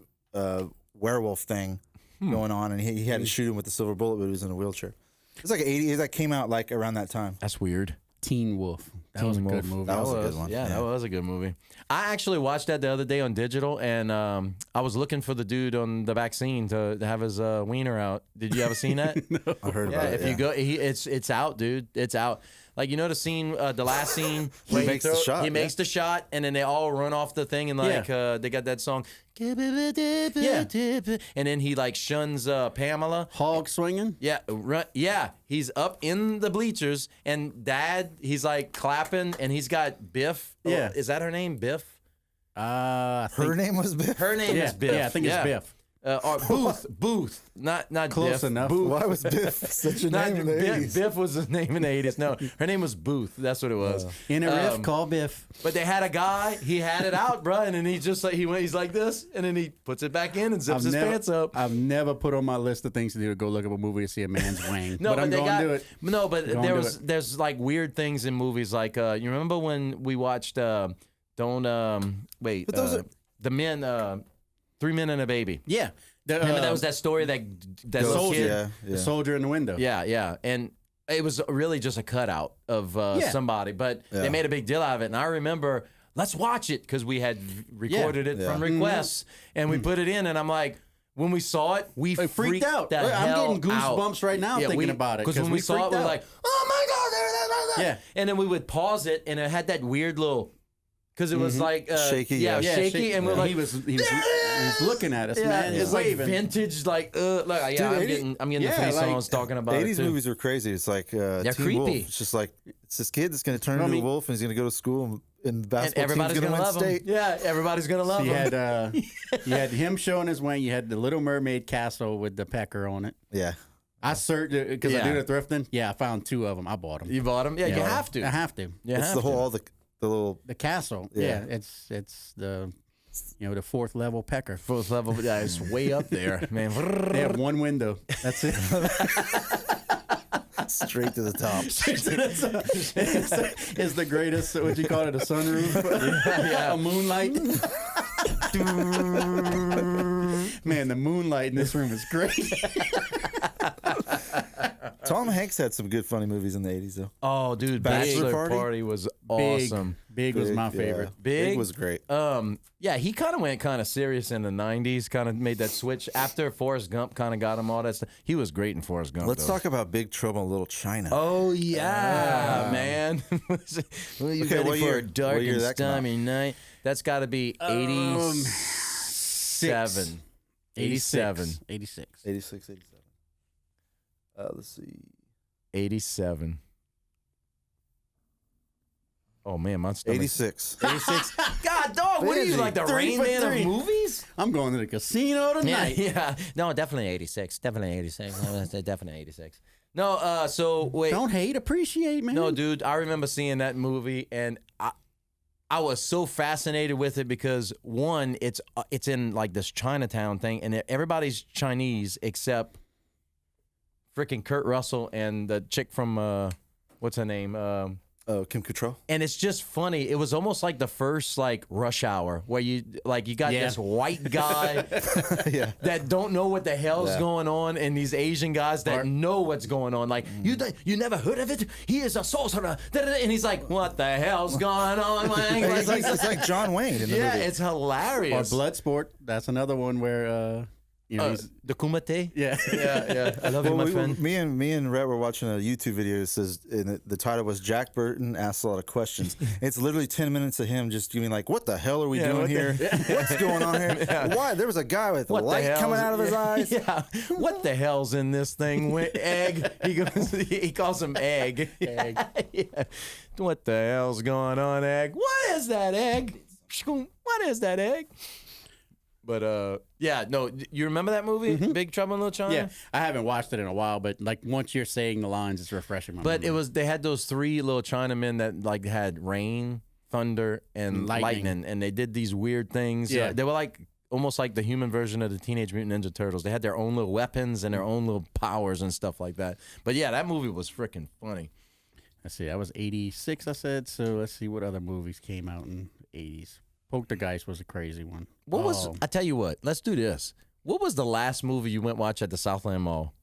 werewolf thing going on, and he had to shoot him with the silver bullet, but he was in a wheelchair. It was like 80s. That came out like around that time. That's weird. Teen Wolf. That was a good movie. That was a good one. Yeah, that was a good movie. I actually watched that the other day on digital, and I was looking for the dude on the vaccine to have his wiener out. Did you ever seen that? I heard Yeah, about it. if you go, it's out, dude. It's out. Like, you know the scene, the last scene, He where makes the shot, He yeah. makes the shot, and then they all run off the thing, and like they got that song, Yeah. and then he like shuns Pamela. Hog swinging. Yeah, he's up in the bleachers, and Dad, he's like clapping, and he's got Biff. Yeah. Is that her name, Biff? I Her think- name was Biff. Her name Yeah, is Biff. yeah, I think it's Biff. Or Booth, not Close Biff. enough. Booth. Why was Biff such a Not name in the Biff, 80s? Biff was his name in the 80s. No, her name was Booth. That's what it was. In a riff, call Biff. But they had a guy. He had it out, bro, and then he just like he's like this, and then he puts it back in and zips his pants up. I've never put on my list of things to do to go look up a movie to see a man's wang. No, but I'm they going to do it. No, but Gonna do it. there's like weird things in movies. Like you remember when we watched the men 3 Men and a Baby. Yeah. Remember that was that story that little soldier. kid. Yeah, The yeah. soldier in the window. Yeah, and it was really just a cutout of somebody, but they Yeah. made a big deal out of it. And I remember, let's watch it because we had recorded it Yeah. from requests, and we put it in. And I'm like, when we saw it, we I freaked out. the I'm hell getting goosebumps out. right now thinking about it, Because 'cause when we we saw it, freaked we were out. like, oh my god, there. Yeah. And then we would pause it, and it had that weird little, because it was like Shaky, yeah, yeah. shaky, and we're like, he was looking at us, yeah, man. it's He's like waving. vintage, like I'm 80 getting the yeah, face like, on talking about it 80s too. movies were crazy. It's like Teen creepy. Wolf. It's just like it's this kid that's going to turn I into mean- a wolf, and he's going to go to school, and the And basketball team's everybody's going to gonna win love him. state. Yeah, everybody's gonna love You him. had you had him showing his wang. You had the Little Mermaid castle with the pecker on it. Yeah. I searched because I Yeah. do the thrifting. Yeah, I found 2 of them. I bought them. You bought him? Yeah, you have to. I have to. You It's have the whole to. all the little The castle. Yeah. Yeah, it's the the 4th level pecker. Fourth level, yeah, it's way up there, man. They have 1 window. That's it. straight to the top. It's the greatest. What you call it? A sunroof. Yeah. A moonlight. Man, the moonlight in this room is great. Tom Hanks had some good funny movies in the 80s though. Oh, dude, Bachelor Bachelor Party? Party was awesome. Big was my Yeah. favorite. Big? was great. Yeah, he kind of went kind of serious in the 90s, kind of made that switch after Forrest Gump kind of got him all that stuff. He was great in Forrest Gump. Let's though. talk about Big Trouble in Little China. Oh, yeah, man. Well, you Okay, ready what for year- a dark what year and did that come out? stormy night? That's got to be 87. 87. 86. 86, 87. Let's see. 87. Oh, man, my stomach. 86. 86. God, dog, what are you, Benji, like the 3 Rain for Man 3. of movies? I'm going to the casino Yeah, tonight. yeah. No, definitely 86. Definitely 86. Definitely 86. No, so wait. Don't hate, appreciate, man. No, dude, I remember seeing that movie, and I was so fascinated with it because one, it's in like this Chinatown thing, and everybody's Chinese except freaking Kurt Russell and the chick from what's her name? Kim Cattrall. And it's just funny. It was almost like the first like Rush Hour where you got this white guy that don't know what the hell's going on, and these Asian guys that know what's going on. Like you never heard of it? He is a sorcerer. And he's like, what the hell's going on? It's like John Wayne in the movie. It's hilarious. Or Bloodsport. That's another one where the Kumite. Yeah. Yeah. I love you, my friend. Me and Rhett were watching a YouTube video. It says the title was Jack Burton Asks a Lot of Questions. It's literally 10 minutes of him just giving like, what the hell are we doing here? What's going on here? Why? There was a guy with light coming out of his eyes. Yeah. What the hell's in this thing? Egg. He calls him Egg. Egg. Yeah. What the hell's going on, Egg? What is that, Egg? What is that, Egg? But you remember that movie, Big Trouble in Little China? Yeah, I haven't watched it in a while, but like once you're saying the lines, it's refreshing. But they had those 3 little Chinamen that like had rain, thunder, and lightning, and they did these weird things. Yeah, they were like almost like the human version of the Teenage Mutant Ninja Turtles. They had their own little weapons and their own little powers and stuff like that. But yeah, that movie was freaking funny. Let's see, that was 86, I said. So let's see what other movies came out in the 80s. Poltergeist was a crazy one. I tell you what, let's do this. What was the last movie you went watch at the Southland Mall?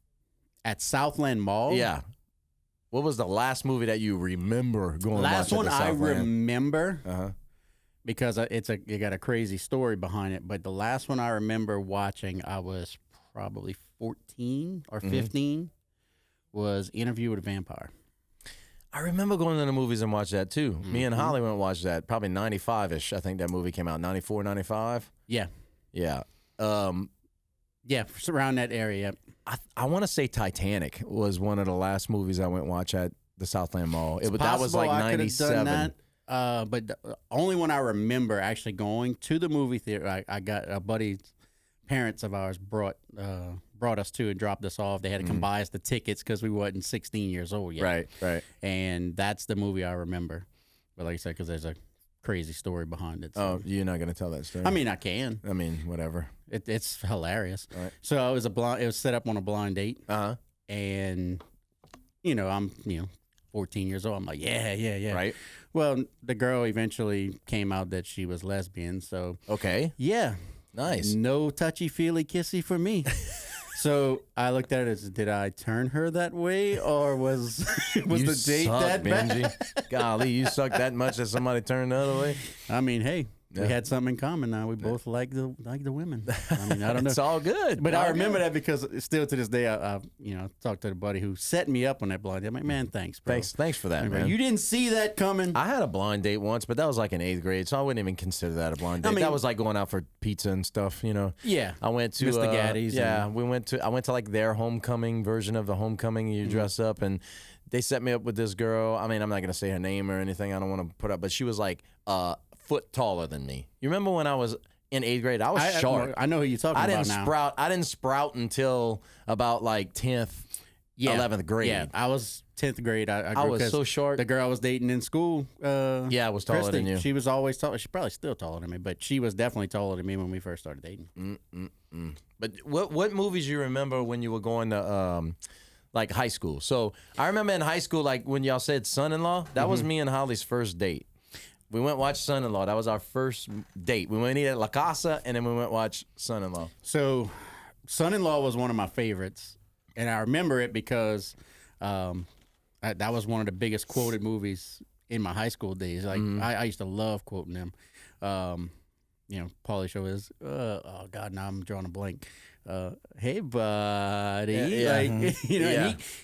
At Southland Mall? Yeah. What was the last movie that you remember going last to watch one at the I Southland? remember because it got a crazy story behind it. But the last one I remember watching, I was probably 14 or 15, was Interview with a Vampire. I remember going to the movies and watch that too. Me and Holly went and watched that, probably 95-ish. I think that movie came out, 94, 95. Yeah. Yeah. Yeah, around that area. I want to say Titanic was one of the last movies I went and watch at the Southland Mall. That was like 97. But the only one I remember actually going to the movie theater, I got a buddy's parents of ours brought us to and dropped us off. They had to come buy us the tickets because we wasn't 16 years old yet. Right. And that's the movie I remember. But like I said, because there's a crazy story behind it. So. Oh, you're not going to tell that story? I mean, I can. I mean, whatever. It's hilarious. Right. So it was set up on a blind date. And, I'm, 14 years old. I'm like, yeah. Right. Well, the girl eventually came out that she was lesbian. So, okay. Yeah. Nice. No touchy-feely kissy for me. So I looked at it as, did I turn her that way, or was the date that Benji. bad? Golly, you suck that much that somebody turned the other way? I mean, hey, we had something in common now. We both like the women. I mean, I don't know. It's all good. But I remember that because still to this day, I talked to the buddy who set me up on that blind date. I'm like, man, thanks, bro. Thanks for that, man. You didn't see that coming. I had a blind date once, but that was like in 8th grade, so I wouldn't even consider that a blind date. That was like going out for pizza and stuff, Yeah. I went to Mr. Gaddy's. Yeah, I went to like their homecoming version of the homecoming. You dress up, and they set me up with this girl. I mean, I'm not gonna say her name or anything. I don't want to put up, but she was like foot taller than me. You remember when I was in 8th grade? I was short. I know who you're talking about now. I didn't sprout until about like 10th, 11th grade. Yeah, I was 10th grade. I was so short. The girl I was dating in school, I was taller Christy, than you. She was always taller. She's probably still taller than me, but she was definitely taller than me when we first started dating. But what movies you remember when you were going to like high school? So I remember in high school, like when y'all said Son-in-Law, that was me and Holly's first date. We went watch Son-in-Law. That was our first date. We went eat at La Casa, and then we went watch Son-in-Law. So Son-in-Law was one of my favorites, and I remember it because that was one of the biggest quoted movies in my high school days. Like I used to love quoting them. Pauly Show is, oh God, now I'm drawing a blank. Hey buddy, and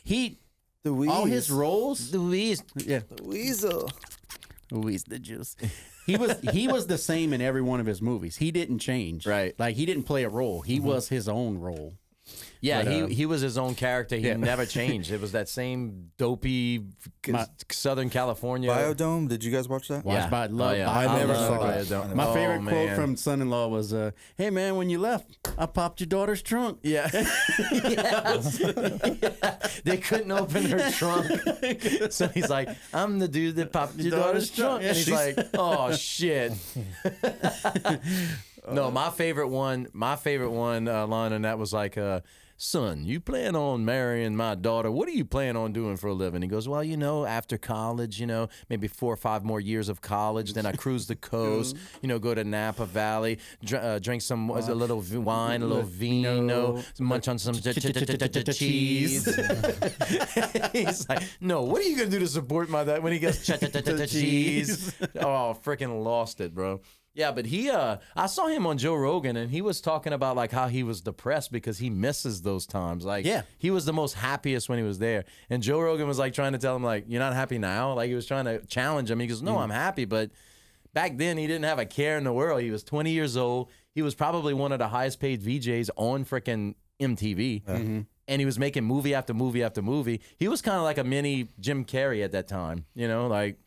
he all his roles, Louise, Weasel. Louise the Juice. He was the same in every one of his movies. He didn't change. Right. Like he didn't play a role. He was his own role. Yeah, But, he was his own character. He never changed. It was that same dopey Southern California. Biodome, did you guys watch that? I never saw that. Biodome. My favorite quote man. from Son-in-Law was, "Hey man, when you left, I popped your daughter's trunk." Yeah. They couldn't open her trunk. So he's like, I'm the dude that popped your daughter's trunk. And he's like, oh, shit. No, my favorite one, line, and that was like, son, you plan on marrying my daughter. What do you plan on doing for a living? He goes, well, after college, maybe 4 or 5 more years of college. Then I cruise the coast, go to Napa Valley, drink some a little wine, a little vino, munch on some cheese. He's like, no, what are you going to do to support my dad when he gets cheese? Oh, freaking lost it, bro. Yeah, but I saw him on Joe Rogan, and he was talking about like how he was depressed because he misses those times. Like, he was the most happiest when he was there. And Joe Rogan was like trying to tell him like, you're not happy now? Like he was trying to challenge him. He goes, no, I'm happy. But back then he didn't have a care in the world. He was 20 years old. He was probably one of the highest paid VJs on freaking MTV. And he was making movie after movie after movie. He was kind of like a mini Jim Carrey at that time, like.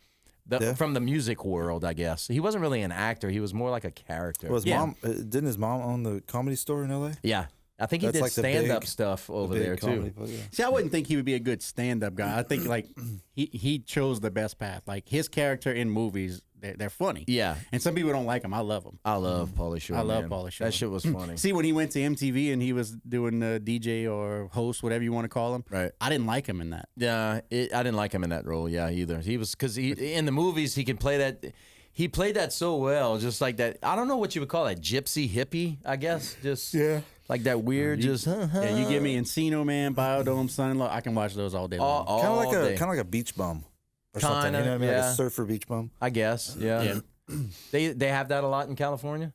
From the music world, I guess. He wasn't really an actor. He was more like a character. Well, didn't his mom own the Comedy Store in L.A.? Yeah. I think he did like stand-up stuff over there, too. See, I wouldn't think he would be a good stand-up guy. I think, like, he chose the best path. Like, his character in movies, they're funny. Yeah. And some people don't like him. I love him. I love Pauly Shore, I love Pauly Shore. That shit was funny. See, when he went to MTV and he was doing DJ or host, whatever you want to call him, right? I didn't like him in that. Yeah, I didn't like him in that role, either. He was, because in the movies, he can play that... He played that so well, just like that. I don't know what you would call that, gypsy hippie, I guess. Just like that weird, you give me Encino Man, Biodome, Son-in-Law. I can watch those all day long. Kind of like a beach bum or something. You know what I mean? Like a surfer beach bum. I guess. Yeah. They have that a lot in California.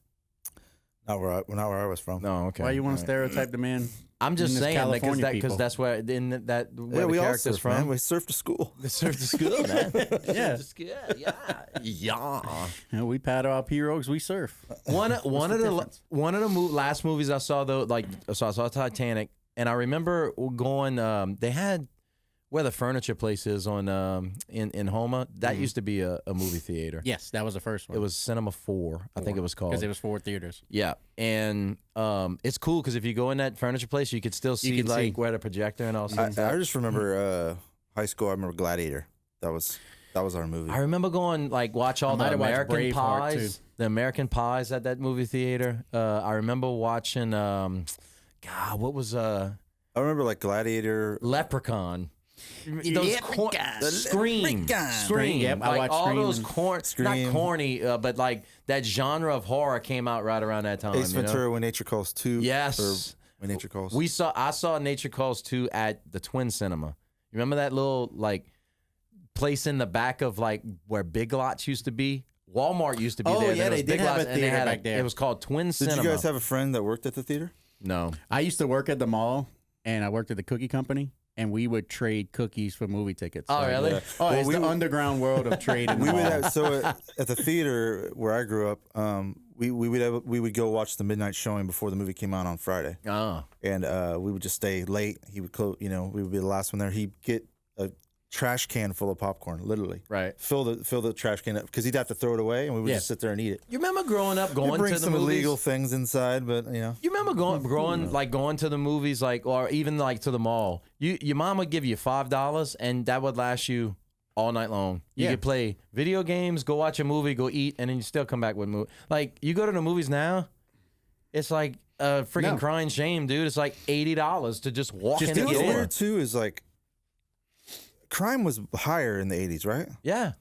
Not where I was from. No, okay. Why you want to stereotype the man? I'm just saying because that's where where the character's from. Man. We surfed to school. We surfed to school, man. Yeah. We paddle our pirogues. We surf. One of the last movies I saw though, I saw Titanic, and I remember going. They had where the furniture place is on in Houma. That used to be a movie theater. Yes, that was the first one. It was Cinema 4, I think it was called. Because it was 4 theaters. Yeah, and it's cool because if you go in that furniture place, you could still see where the projector and all. I just remember high school. I remember Gladiator. That was our movie. I remember going watch all the American Pies. The American Pies at that movie theater. I remember watching. What was I remember Gladiator. Leprechaun. Those Scream. Yep, I watched all Scream. those not corny, but that genre of horror came out right around that time. Ace Ventura: When Nature Calls 2. Yes, or When Nature Calls. I saw Nature Calls 2 at the Twin Cinema. You remember that little place in the back of where Big Lots used to be? Walmart used to be there. Yeah, they did have a theater back there. It was called Twin Cinema. Did you guys have a friend that worked at the theater? No. I used to work at the mall, and I worked at the cookie company. And we would trade cookies for movie tickets. Oh, really? Yeah. It's the underground world of trading. We would have, at the theater where I grew up, we would go watch the midnight showing before the movie came out on Friday. Oh. And we would just stay late. He would we would be the last one there. He'd get a trash can full of popcorn, literally. Right. Fill the trash can up because he'd have to throw it away, and we would just sit there and eat it. You remember growing up going bring to the some movies? illegal things inside, but You remember going to the movies or even to the mall. Your mom would give you $5 and that would last you all night long. You could play video games, go watch a movie, go eat, and then you still come back with movie. You go to the movies now, it's like a freaking crying shame, dude. It's like $80 to just walk in and get in. What's weird too is crime was higher in the 80s, right? Yeah.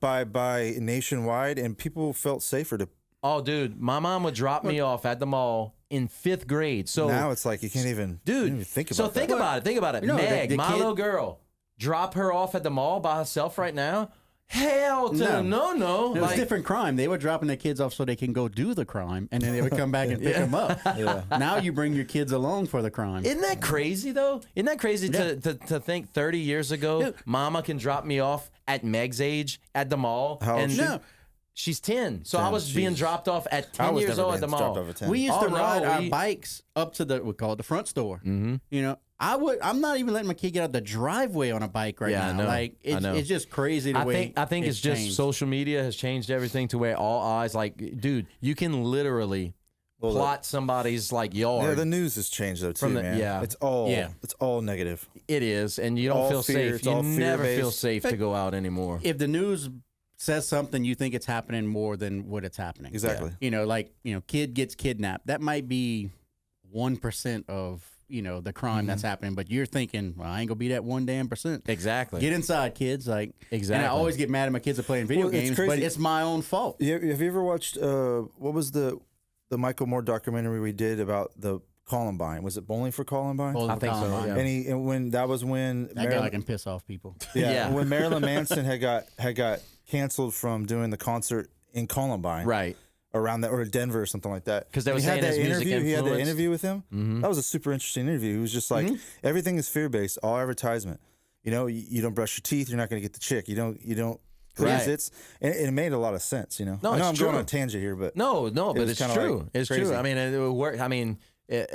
By nationwide, and people felt safer to. Oh, dude, my mom would drop me off at the mall in 5th grade. So now it's you can't even, think about so that. Think about it. Meg, my little girl, drop her off at the mall by herself right now? Hell to no. It was different crime. They were dropping their kids off so they can go do the crime, and then they would come back and pick them up. Yeah. Now you bring your kids along for the crime. Isn't that crazy, though? Isn't that crazy to think 30 years ago, Mama can drop me off at Meg's age at the mall? How old is she? She's 10. So I was being dropped off at 10 years old at the mall. We used to ride our bikes up to we call it the front store. Mm-hmm. I'm not even letting my kid get out the driveway on a bike right now. I know. It's just crazy the way I think it's just social media has changed everything to where all eyes dude, you can literally plot somebody's yard. Yeah, the news has changed though too, man. Yeah. It's all negative. It is, and you don't all feel fear, safe. You never feel safe to But go out anymore. If the news says something, you think it's happening more than what it's happening. Exactly. Kid gets kidnapped. That might be 1% of the crime that's happening, but you're thinking, well, I ain't gonna be that 1 damn %. Exactly. Get inside, kids. Like, Exactly. And I always get mad at my kids are playing video Well, it's games, crazy. but it's my own fault. Yeah, have you ever watched what was the Michael Moore documentary we did about the Columbine? Was it Bowling for Columbine? Bowling I for think so, Columbine. yeah. And when that was when That guy Marilyn, can piss off people. Yeah. when Marilyn Manson had got canceled from doing the concert in Columbine, Right. around that, or Denver or something like that. 'Cause they were He had saying that his music interview. He had that influenced. interview with him. That was a super interesting interview. He was just like, everything is fear based. All advertisement. You don't brush your teeth, you're not going to get the chick. You don't. Right. It's and it made a lot of sense. No, I know it's I'm true. going on a tangent here, but No, but was it's kinda true. like It's crazy. true. I mean, it work. I mean,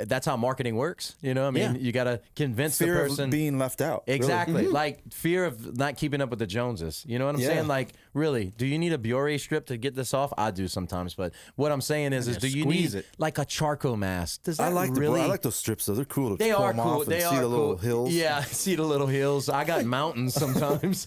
that's how marketing works. I mean, Yeah. you got to convince fear the person. of being left out. really. Exactly. Like fear of not keeping up with the Joneses. You know what I'm Yeah. saying? Like, really, do you need a Biore strip to get this off? I do sometimes, but what I'm saying is do you need squeeze it. like a charcoal mask? Does that I like really? I like those strips though. They're cool to They pull are them cool. off and They see are the little cool. hills. Yeah, see the little hills. I got mountains sometimes.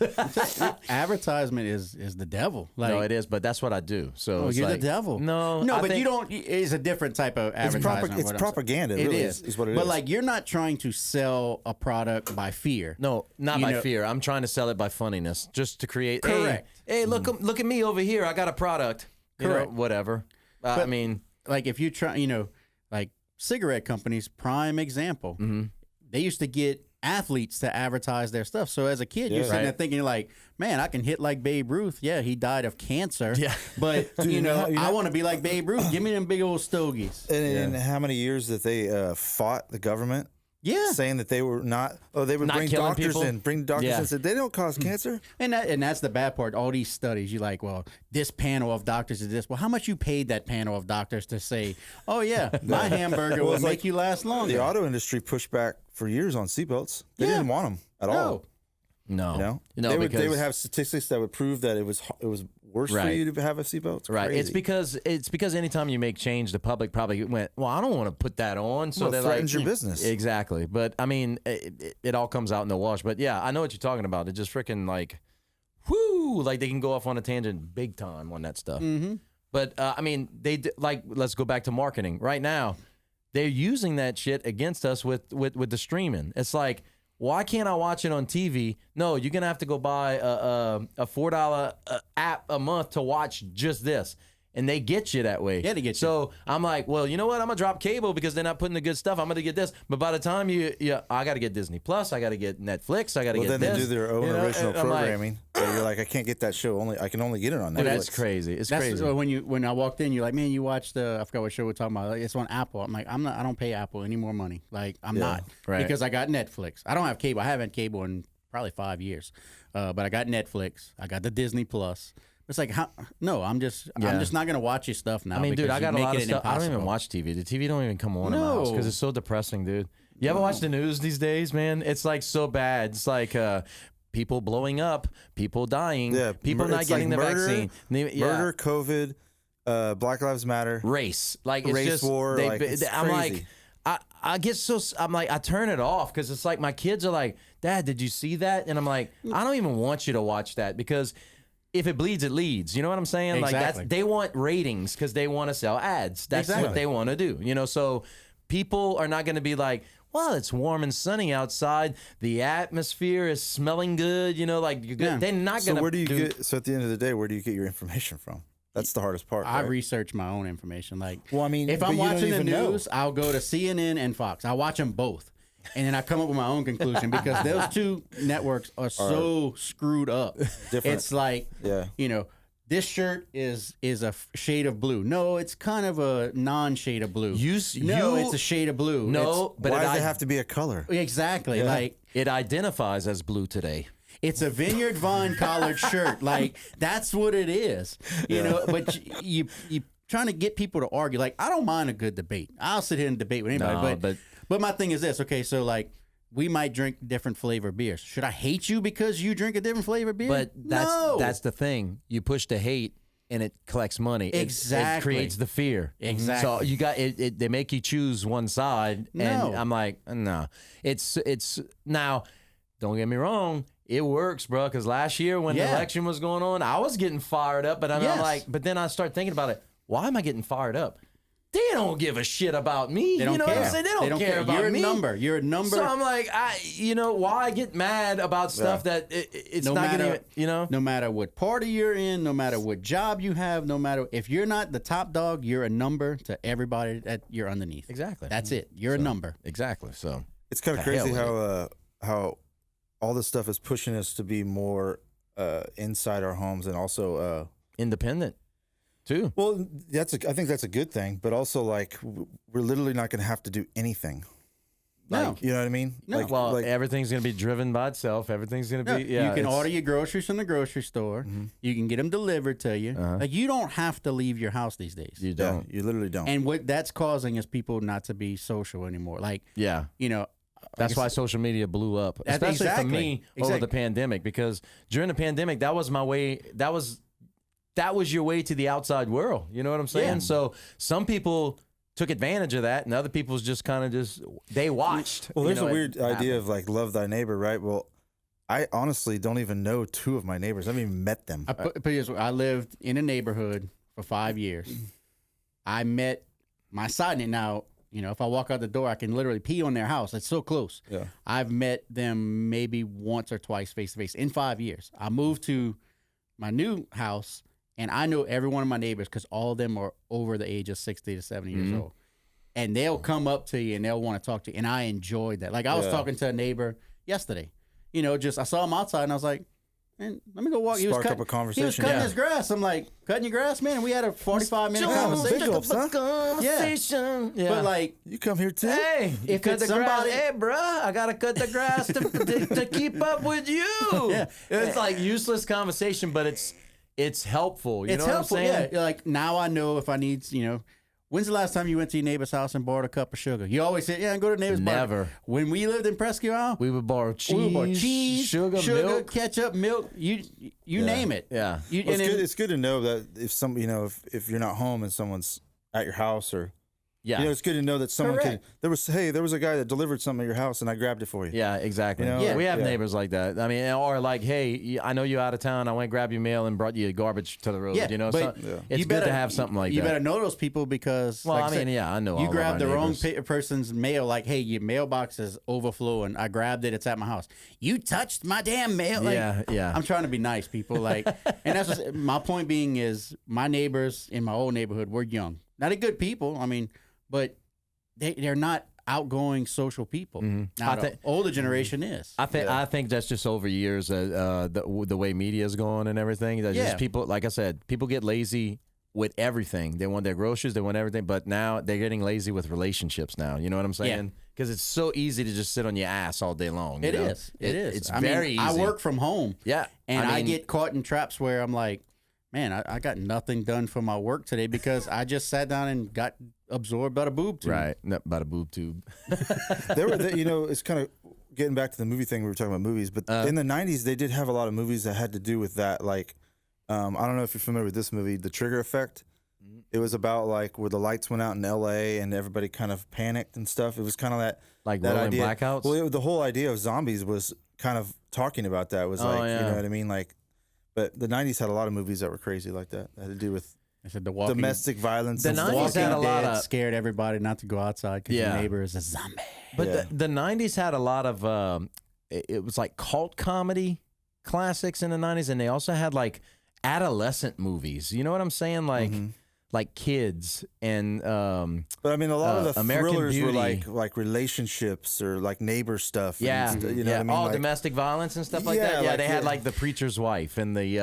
Advertisement is the devil. Like, No, it is, but that's what I do. So oh, it's you're like, the devil. No, no, I but think- you don't. It's a different type of advertisement. It's what I'm saying. propaganda. It really is what it but is. like, you're not trying to sell a product by fear. No, not You by know- fear. I'm trying to sell it by funniness, just to create. Correct. Hey, look at me over here. I got a product. Correct. Whatever. I But- mean, Like, if you try, like cigarette companies, prime example. They used to get athletes to advertise their stuff. So as a kid, you're sitting there Right. thinking like, man, I can hit like Babe Ruth. Yeah, he died of cancer. Yeah. But you know- I want to be like Babe Ruth. Give me them big old stogies. and how many years that they fought the government? Yeah. Saying that they were not. Oh, they would Not bring killing doctors people? in. Bring doctors Yeah. in. And said they don't cause cancer. And that's the bad part. All these studies, you're like, well, this panel of doctors is this. Well, how much you paid that panel of doctors to say, oh yeah, my hamburger will it's make like you last longer? The auto industry pushed back for years on seatbelts. They Yeah. didn't want them at all. no. No, they because would have statistics that would prove that it was worse for Right. you to have a seatbelt. It's Right. crazy. It's because anytime you make change, the public probably went, well, I don't want to put that on. So Well, it they're threatens like, your business. Exactly. But I mean, it all comes out in the wash. But yeah, I know what you're talking about. It just freaking like, whoo, like they can go off on a tangent big time on that stuff. But I mean, let's go back to marketing right now. They're using that shit against us with the streaming. It's like, why can't I watch it on TV? No, you're gonna have to go buy a $4 app a month to watch just this, and they get you that way. Yeah, they get you. So I'm like, well, you know what? I'm gonna drop cable because they're not putting the good stuff. I'm gonna get this, but by the time I got to get Disney Plus, I got to get Netflix, I got to Well, get then this. they do their own you know, original and I'm like, programming. Where you're like, I can't get that show. I can only get it on Netflix. that's crazy. It's That's crazy. so when I walked in, you're like, man, you watched I forgot what show we're talking about. Like, it's on Apple. I'm like, I don't pay Apple any more money. Like, I'm not Right. because I got Netflix. I don't have cable. I haven't had cable in probably 5 years, but I got Netflix. I got the Disney Plus. It's like, I'm just not gonna watch your stuff now. I mean, dude, because I got a you're lot of making it stuff. I don't even impossible. watch TV. The TV don't even come on in my house No. because it's so depressing, dude. You ever watch the news these days, man? It's like so bad. It's like people blowing up, people dying, Yeah, people not it's getting like the murder, vaccine. Murder, COVID, Black Lives Matter. Race, like it's Race just war, like, it's I'm crazy. like, I get so I'm like I turn it off because it's like my kids are like, Dad, did you see that? And I'm like, I don't even want you to watch that because if it bleeds, it leads. You know what I'm saying? Like Exactly. they want ratings because they want to sell ads. That's what Exactly. they want to do. So people are not going to be like, well, it's warm and sunny outside. The atmosphere is smelling good. Like you're good. Yeah. They're not So going to. where do you get? So at the end of the day, where do you get your information from? That's the hardest part. I right? research my own information. Like, Well, I mean, if but I'm you don't watching the even know. news, I'll go to CNN and Fox. I watch them both, and then I come up with my own conclusion because those two networks are so screwed up. Different. It's like, Yeah. this shirt is a shade of blue. No, it's kind of a non-shade of blue. No, it's a shade of blue. No, but Why does it have to be a color? Exactly. Like, it identifies as blue today. it's a Vineyard Vine collared shirt. Like, that's what it is. But you trying to get people to argue. Like, I don't mind a good debate. I'll sit here and debate with anybody. No, but my thing is this. Okay, so like, we might drink different flavor beers. Should I hate you because you drink a different flavor beer? But No. that's the thing. You push the hate and it collects money. It Exactly. creates the fear. Exactly. So you got it. They make you choose one side, No. and I'm like, no. It's now. Don't get me wrong. It works, bro. Because last year when the Yeah. election was going on, I was getting fired up. But I'm Yes. like, but then I start thinking about it. Why am I getting fired up? they don't give a shit about me. They don't you know care. what I'm saying? They don't care about You're me. a number. You're a number. So I'm like, why get mad about stuff that it's No not matter, gonna, no matter what party you're in, no matter what job you have, no matter if you're not the top dog, you're a number to everybody that you're underneath. Exactly. That's it. You're a number. Exactly. So It's kind of The hell crazy with how all this stuff is pushing us to be more inside our homes and also independent too. well, I think that's a good thing, but also like we're literally not going to have to do anything. No. Like, you know what I mean? No. Like, Well, like, everything's gonna be driven by itself. Everything's gonna No, be. Yeah, you can it's- order your groceries from the grocery store. You can get them delivered to you. Like you don't have to leave your house these days. You yeah, don't. you literally don't. And what that's causing is people not to be social anymore. Like, Yeah. you know, That's why social media blew up, That's especially for exactly. me over Exactly. the pandemic. Because during the pandemic, that was my way. That was your way to the outside world. You know what I'm saying? Yeah. So some people took advantage of that, and other people's just kind of they watched. Well, you there's know, a it weird idea happen. of like love thy neighbor, right? Well, I honestly don't even know two of my neighbors. I haven't even met them. put it this way, I lived in a neighborhood for 5 years. I met my side neighbor. Now, you know, if I walk out the door, I can literally pee on their house. It's so close. Yeah. I've met them maybe once or twice face to face in 5 years. I moved to my new house, and I know every one of my neighbors because all of them are over the age of 60 to 70 years old. And they'll come up to you and they'll want to talk to you. And I enjoyed that. Like I was Yeah. talking to a neighbor yesterday. You know, just I saw him outside and I was like, man, let me go walk. Spark up a He was conversation. cutting Yeah. his grass. I'm like, cutting your grass, man? And we had a 45-minute conversation. Pickups, huh? Conversation. Yeah. But like, You come here too? Hey, you If cut it's the grass. somebody- Hey, bruh, I gotta cut the grass to keep up with you. Yeah. It's like useless conversation, but it's helpful. You it's know helpful. what I'm saying? Yeah. Like now I know if I need, you know, when's the last time you went to your neighbor's house and borrowed a cup of sugar? You always say, yeah, go to the neighbor's bar. Never. When we lived in Presque Isle, We would borrow cheese, we would borrow cheese, sugar, milk. ketchup, milk. You name it. Yeah. You, Well, and then- it's good to know that if some, you know, if you're not home and someone's at your house or, Yeah. you know, it's good to know that someone Correct. there was a guy that delivered something at your house and I grabbed it for you. Yeah, exactly. You know, Yeah. We have yeah. neighbors like that. I mean, or like, hey, I know you're out of town. I went grab your mail and brought you garbage to the road. Yeah, you know, but so Yeah. it's you good better- to have something like you that. better know those people because, Well, like I said, mean, yeah, I know. all you of grabbed our the wrong neighbors. person's mail. Like, hey, your mailbox is overflowing. I grabbed it. It's at my house. You touched my damn mail. Like, Yeah. I'm trying to be nice, people. Like, and that's just, my point being is my neighbors in my old neighborhood were young, not a good people. I mean, but they're not outgoing social people. Now, I the think- older generation is. I think that's just over years, the way media is going and everything. That Yeah. just people, like I said, people get lazy with everything. They want their groceries, they want everything, but now they're getting lazy with relationships now. You know what I'm saying? Because it's so easy to just sit on your ass all day long. It you know? is. It is. It's I very mean, easy. I work from home. Yeah. And I mean, get caught in traps where I'm like, man, I got nothing done for my work today because I just sat down and got absorbed by the boob tube. right. Not about a boob tube. You know, it's kind of getting back to the movie thing. We were talking about movies, but in the 90s, they did have a lot of movies that had to do with that. Like, I don't know if you're familiar with this movie, The Trigger Effect. It was about like where the lights went out in LA and everybody kind of panicked and stuff. It was kind of Like that rolling idea. blackouts? Well, the whole idea of zombies was kind of talking about that. It was Oh, like, yeah. you know what I mean? Like, but the 90s had a lot of movies that were crazy like that. That had to do with I said the walking, domestic violence. The and 90s stuff. Walking had a lot Dead of- scared everybody not to go outside because Yeah. your neighbor is a zombie. But Yeah. the 90s had a lot of, it was like cult comedy classics in the 90s, and they also had like adolescent movies. You know what I'm saying? Like Kids and But I mean, a lot of the American thrillers were Beauty. like relationships or like neighbor stuff. and yeah, you know yeah, what I mean? all Like, domestic violence and stuff like Yeah, that. Yeah, like, they had yeah. like The Preacher's Wife and the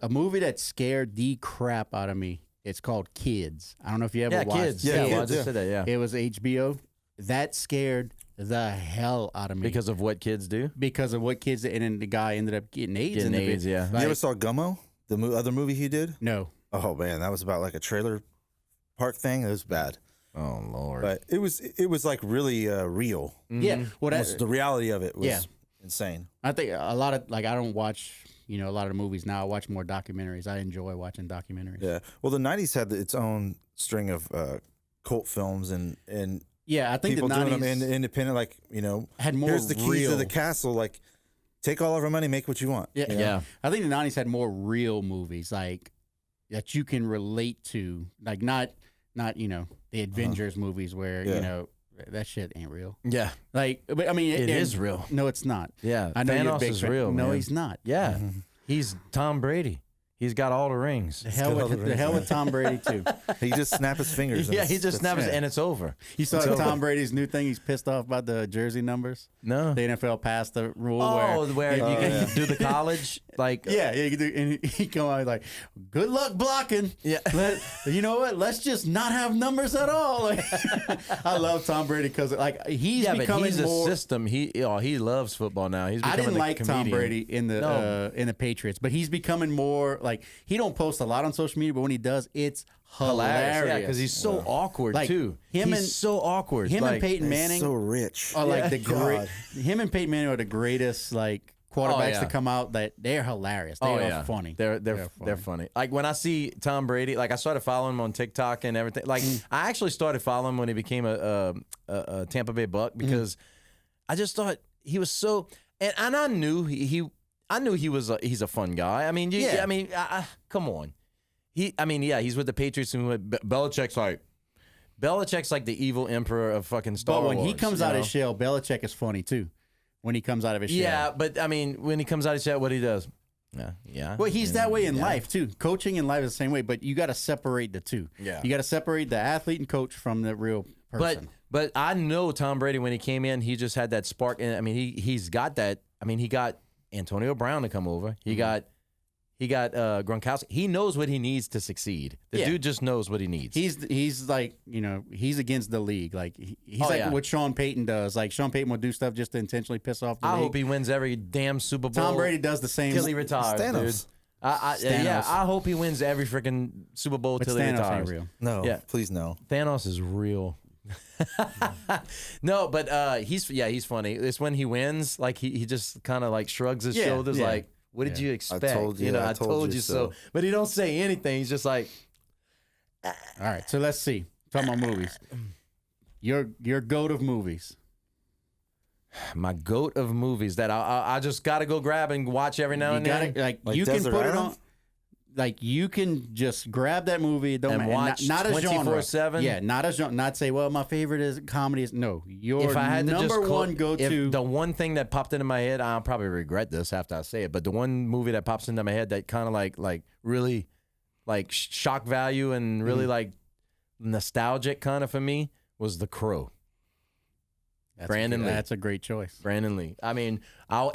A movie that scared the crap out of me. It's called Kids. I don't know if you ever yeah, watched Kids. it. Yeah, well, I Kids, just yeah. said that. Yeah, It was HBO. That scared the hell out of me because of what kids do. because of what kids and then the guy ended up getting AIDS. Getting in the AIDS, yeah. you Like, ever saw Gummo, the other movie he did? no. Oh man, that was about like a trailer park thing. It was bad, Oh Lord. but it was like really real. Yeah. Well, Almost the reality of it was Yeah. insane. I think a lot of like I don't watch a lot of movies now. I watch more documentaries. I enjoy watching documentaries. Yeah. Well, the 90s had its own string of cult films and Yeah, I think people the doing 90s them independent. Like, you know, had more here's the keys real. to the castle. Like, take all of our money, make what you want. Yeah, you know? Yeah. I think the 90s had more real movies like that you can relate to, like not not the Avengers movies where Yeah. that shit ain't real. Yeah. Like, but I mean, It is real. No, it's not. Yeah. I know you're a Thanos big is fan. real. No, man. he's not. Yeah. He's Tom Brady. He's got all the rings. The hell with Tom Brady too. He just snapped his fingers. and Yeah, he it's- just snaps yeah. and it's over. You saw It's over. Tom Brady's new thing. He's pissed off about the jersey numbers. No. The NFL passed the rule Where you can do the college like yeah, you can do, and he come out like, "Good luck blocking." Yeah. You know what? Let's just not have numbers at all. Like, I love Tom Brady because like he's but becoming he's more. a system. He loves football now. He's I becoming didn't a like comedian. Tom Brady in the Patriots, but he's becoming more like he don't post a lot on social media, but when he does, it's hilarious. Yeah, because he's so awkward Like, too. him He's and- so awkward. him like, and Peyton He's Manning so rich. are like Yeah. the great. God. Him and Peyton Manning are the greatest like quarterbacks yeah. to come out. That they're hilarious. They are funny. They're funny. Like when I see Tom Brady, like I started following him on TikTok and everything. Like I actually started following him when he became a Tampa Bay Buck because I just thought he was so. And I knew he's a fun guy. I mean, Yeah. I mean, come on. He's with the Patriots and Belichick's like the evil emperor of fucking Star But when Wars. he comes you out know? of his shell, Belichick is funny too. When he comes out of his shell. Yeah, but I mean, when he comes out of his shell, what he does? Yeah. Well, he's that way in life too. Coaching in life is the same way, but you got to separate the two. Yeah. You got to separate the athlete and coach from the real person. But I know Tom Brady when he came in, he just had that spark. And I mean, he's got that. I mean, he got Antonio Brown to come over. He got Gronkowski. He knows what he needs to succeed. The dude just knows what he needs. He's like, he's against the league. Like he's what Sean Payton does. Like Sean Payton will do stuff just to intentionally piss off the I league. hope he wins every damn Super Bowl. Tom Brady does the same. till he retires, Thanos. dude. Thanos. I hope he wins every freaking Super Bowl But till he Thanos retires. ain't real. No, Yeah. please no. Thanos is real. No, but he's funny. It's when he wins, like he just kind of like shrugs his shoulders, yeah. like, "What did you expect?" told you, I told you so. But he don't say anything. He's just like, All right, so let's see. Talking about movies. Your goat of movies. my goat of movies that I just gotta go grab and watch every now You and gotta then. like Like you can Desert put it Island? on. Like you can just grab that movie it don't And matter, watch not a genre. 24/7? Yeah, not a genre. Not say, well, my favorite is comedies. No, your If I had to number just one go to. if the one thing that popped into my head, I'll probably regret this after I say it, but the one movie that pops into my head that kind of like really like shock value and really like nostalgic kind of for me was The Crow. Brandon Lee. That's a great choice. Brandon Lee. I mean,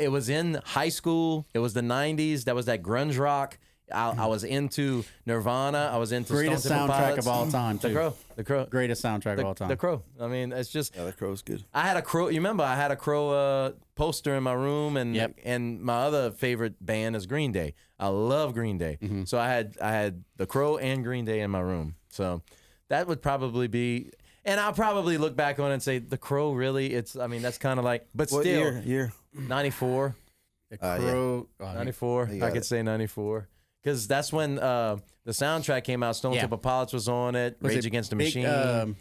it was in high school. It was the 90s. That was that grunge rock. I was into Nirvana. I was into Greatest Stone Temple soundtrack Pilots. of all time. The Too. Crow. The Crow. Greatest soundtrack of all time. The Crow. I mean, it's just. Yeah, that crow's good. I had a Crow. You remember? I had a Crow poster in my room, and Yep. and my other favorite band is Green Day. I love Green Day. So I had the Crow and Green Day in my room. So that would probably be. And I'll probably look back on it and say, The Crow, really? Uh, That's kind of like, but What still, year? 94. The Crow. 94. You I got could it. say 94. Because that's when the soundtrack came out. Stone Yeah. Temple Pilots was on it. Was Rage it Against the Big, Machine.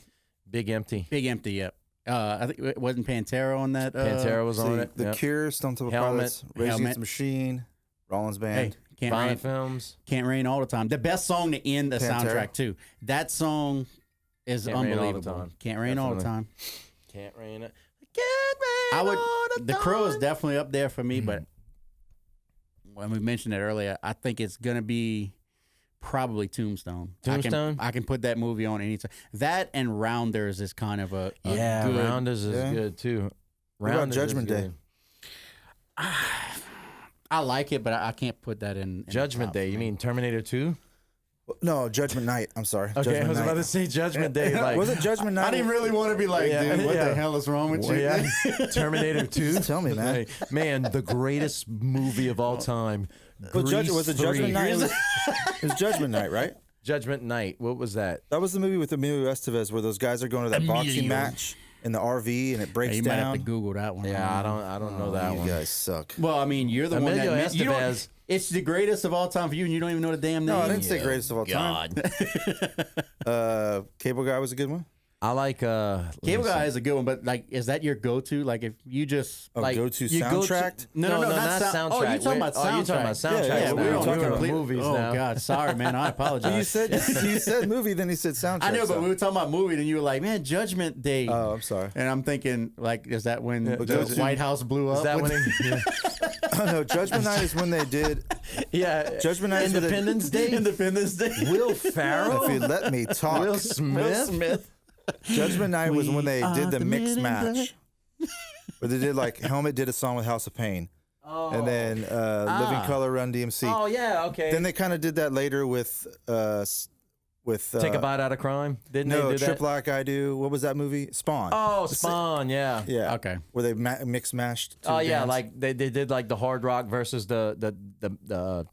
Big Empty. Big Empty. Yep. I think it wasn't Pantera on that. Pantera was on See, it. The Yep. Cure, Stone Temple Helmet. Pilots, Rage Helmet. Against the Machine, Rollins Band. Hey, can't rain, Violent Films. can't rain all the time. The best song to end the Pantera. soundtrack too. That song is Can't rain all the unbelievable. time. Can't rain all the Definitely. time. Can't rain it. Can't rain I would. all The Crow is time. definitely up there for me, but when we mentioned it earlier, I think it's gonna be probably Tombstone. Tombstone? I can put that movie on anytime. That and Rounders is kind of a Yeah, good, Rounders is Yeah. good too. What about Rounders is Judgment Day? good. I like it, but I can't put that in the Judgment top Day. for You me. mean Terminator 2? No, Judgment Night. I'm sorry. Okay, Judgment I was Night. about to say Judgment Day. Like, Was it Judgment Night? I didn't really want to be like, Yeah, dude, what yeah. the hell is wrong with Well, you? yeah. Terminator 2. Tell me, man. Hey, man, the greatest movie of all time. Well, Grease was it 3. Judgment Night? It was Judgment Night, right? Judgment Night. What was that? That was the movie with Emilio Estevez where those guys are going to that boxing match in the RV and it breaks Hey, you might have down. to Google that one. Yeah, I don't know that you one. guys suck. Well, I mean, you're the one Emilio that you don't- Estevez. It's the greatest of all time for you, and you don't even know the damn name. No, I didn't say greatest of all time. Cable Guy was a good one. I like Cable Guy is a good one, but like, is that your go-to? Like, if you just like go-to you go to- soundtrack? No, not soundtrack. Oh, soundtrack. you talking about soundtrack? Oh, you talking about soundtrack? Yeah, Yeah, we're we're talking talking about complete movies oh, now. God, sorry, man. I apologize. You said movie, then he said soundtrack. I know, but so- we were talking about movie, and you were like, "Man, Judgment Day." Oh, I'm sorry. And I'm thinking, like, is that when the Judgment- White House blew up? Is that with- when? Oh, no, Judgment Night is when they did Yeah, Judgment Night. is when they- Independence Day. Independence Day? Will Ferrell. If you let me talk. Will Smith. Judgment Night was when they We did the are the mix men in match. Where they did like Helmet did a song with House of Pain. And then Living Color Run DMC. Oh yeah, okay. Then they kind of did that later with Take a bite out of crime. Didn't no, they do Trip that? Like I Do. What was that movie? Spawn. Oh, Spawn. Yeah. Yeah. Okay. Where they mix mashed. Oh yeah, like they did like the hard rock versus the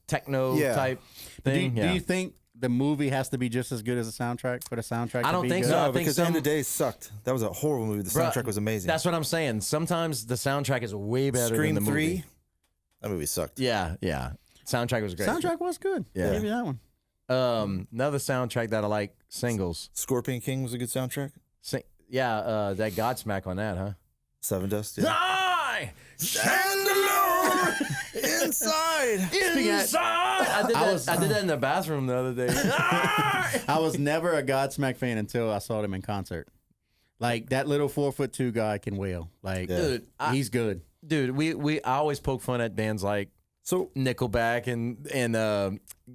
techno Yeah. type Do thing. you think the movie has to be just as good as the soundtrack for the soundtrack? I to don't be think good? so. I No, think because the end some- of Days sucked. That was a horrible movie. The Bruh, soundtrack was amazing. That's what I'm saying. Sometimes the soundtrack is way better Scream than the 3. movie. That movie sucked. Yeah, yeah. Soundtrack was great. Soundtrack was good. Yeah. Give you that one. Another soundtrack that I like, singles. Scorpion King was a good soundtrack. That Godsmack on that, huh? Seven Dust. Yeah. I stand alone Inside. inside. I did that in the bathroom the other day. I was never a Godsmack fan until I saw them in concert. Like, that little 4'2" guy can wail. Like, Dude, he's good. Dude, I always poke fun at bands like So Nickelback and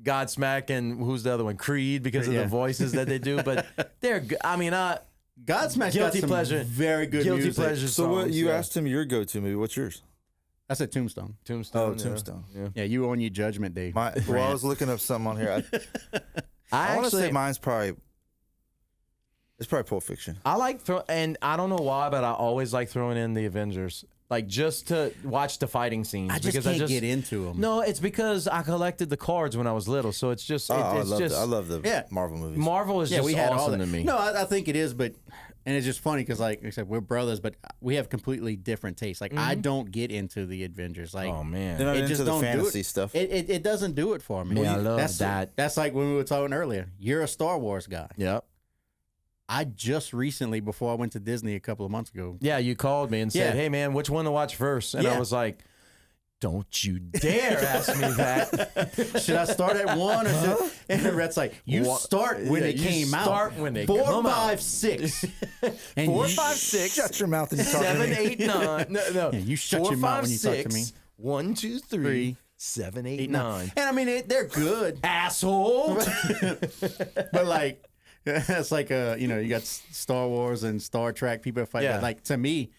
Godsmack and who's the other one? Creed, because of Yeah. the voices that they do. But they're good. I mean, Godsmack's Guilty got some pleasure. very good guilty music. pleasure. so what songs, you yeah. asked him your go-to movie. What's yours? I said Tombstone. Tombstone. Oh, yeah. Tombstone. Yeah. Yeah, you on your Judgment Day. Well, I was looking up something on here. I want to say mine's probably. It's probably Pulp Fiction. I like and I don't know why, but I always like throwing in the Avengers, like just to watch the fighting scenes. I just can't get into them. No, it's because I collected the cards when I was little, so it's just I it's love just I love the Yeah. Marvel movies. Marvel is Yeah, just we had all awesome that. to me. No, I think it is, but and it's just funny because, like I said, we're brothers, but we have completely different tastes. Like, I don't get into the Avengers. Like, Oh man, They're not it into just the don't do fantasy it. stuff. It doesn't do it for me. Yeah, I love that's, that. That's like when we were talking earlier. You're a Star Wars guy. yep. I just recently, before I went to Disney a couple of months ago, Yeah, you called me and said, Yeah. "Hey man, which one to watch first?" And I Yeah. was like, "Don't you dare ask me that." should I start at 1 or should, and Rhett's like, you What? start when Yeah, it you came out. start when they 4, come out. 5, 6. And 4, you- 5, 6, Shut your mouth and you talk to 7, me. 8, 9. No. Yeah, you shut 4, your mouth 5, when you talk to 6, me. 1, 2, 3, 7, 8, 9. And I mean, they're good. Asshole. But like, it's like you got Star Wars and Star Trek. People fight. Yeah. But like, to me,